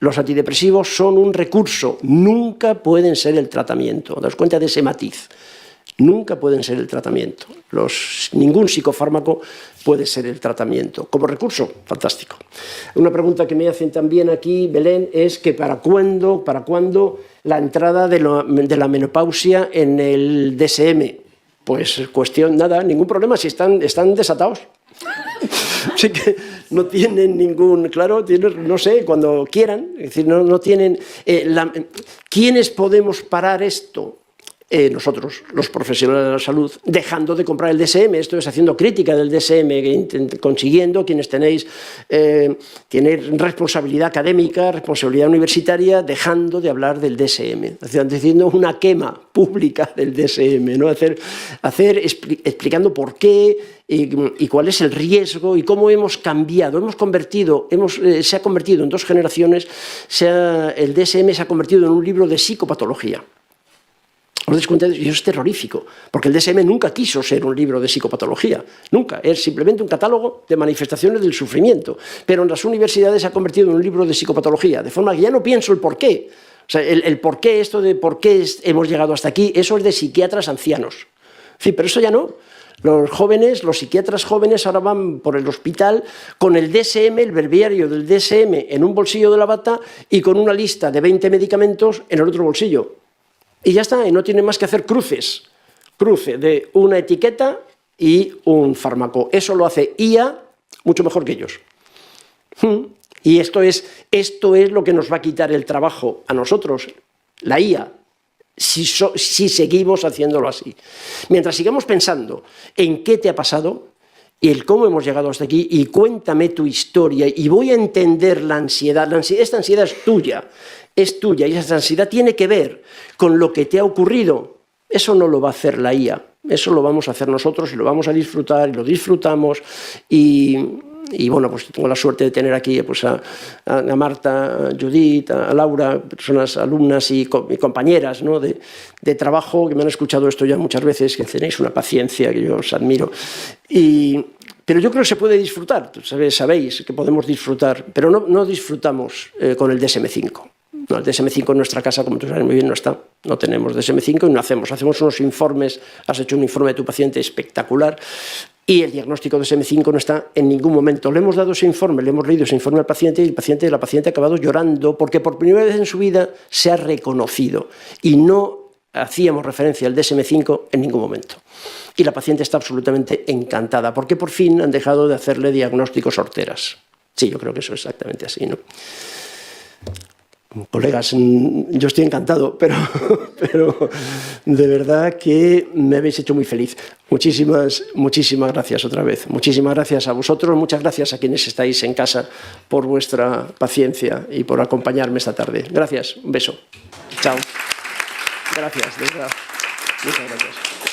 Los antidepresivos son un recurso, nunca pueden ser el tratamiento. ¿Daos cuenta de ese matiz? Nunca pueden ser el tratamiento. Ningún psicofármaco puede ser el tratamiento. Como recurso, fantástico. Una pregunta que me hacen también aquí, Belén, es que ¿para cuándo la entrada de la menopausia en el DSM? Pues cuestión, nada, ningún problema, si están desatados. Así que no tienen ningún, claro, no sé, cuando quieran, es decir, no tienen... ¿Quiénes podemos parar esto? Nosotros, los profesionales de la salud, dejando de comprar el DSM. Esto es haciendo crítica del DSM, consiguiendo quienes tenéis responsabilidad académica, responsabilidad universitaria, dejando de hablar del DSM, haciendo una quema pública del DSM, ¿no? Explicando por qué y cuál es el riesgo y cómo hemos cambiado, se ha convertido en 2 generaciones, el DSM se ha convertido en un libro de psicopatología. ¿Os dais cuenta? Y eso es terrorífico, porque el DSM nunca quiso ser un libro de psicopatología, nunca, es simplemente un catálogo de manifestaciones del sufrimiento, pero en las universidades se ha convertido en un libro de psicopatología, de forma que ya no pienso el porqué, o sea, el porqué, esto de por qué hemos llegado hasta aquí, eso es de psiquiatras ancianos, sí, pero eso ya no. Los jóvenes, los psiquiatras jóvenes ahora van por el hospital con el DSM, el breviario del DSM en un bolsillo de la bata y con una lista de 20 medicamentos en el otro bolsillo. Y ya está, y no tiene más que hacer cruce de una etiqueta y un fármaco. Eso lo hace IA mucho mejor que ellos. Y esto es lo que nos va a quitar el trabajo a nosotros, la IA, si seguimos haciéndolo así. Mientras sigamos pensando en qué te ha pasado y el cómo hemos llegado hasta aquí, y cuéntame tu historia, y voy a entender la ansiedad. Esta ansiedad es tuya, y esa ansiedad tiene que ver con lo que te ha ocurrido. Eso no lo va a hacer la IA, eso lo vamos a hacer nosotros y lo vamos a disfrutar y lo disfrutamos. Y bueno, pues tengo la suerte de tener aquí pues a Marta, a Judith, a Laura, personas, alumnas y compañeras, ¿no? de trabajo, que me han escuchado esto ya muchas veces, que tenéis una paciencia que yo os admiro. Pero yo creo que se puede disfrutar, sabéis que podemos disfrutar, pero no disfrutamos con el DSM-5. No, el DSM-5 en nuestra casa, como tú sabes muy bien, no está. No tenemos DSM-5 y no hacemos unos informes. Has hecho un informe de tu paciente espectacular y el diagnóstico de DSM-5 no está en ningún momento. Le hemos dado ese informe, le hemos leído ese informe al paciente y la paciente ha acabado llorando porque por primera vez en su vida se ha reconocido y no hacíamos referencia al DSM-5 en ningún momento. Y la paciente está absolutamente encantada porque por fin han dejado de hacerle diagnósticos horteras. Sí, yo creo que eso es exactamente así, ¿no? Colegas, yo estoy encantado, pero de verdad que me habéis hecho muy feliz. Muchísimas gracias otra vez. Muchísimas gracias a vosotros, muchas gracias a quienes estáis en casa por vuestra paciencia y por acompañarme esta tarde. Gracias, un beso. Chao. Gracias, de verdad. Muchas gracias.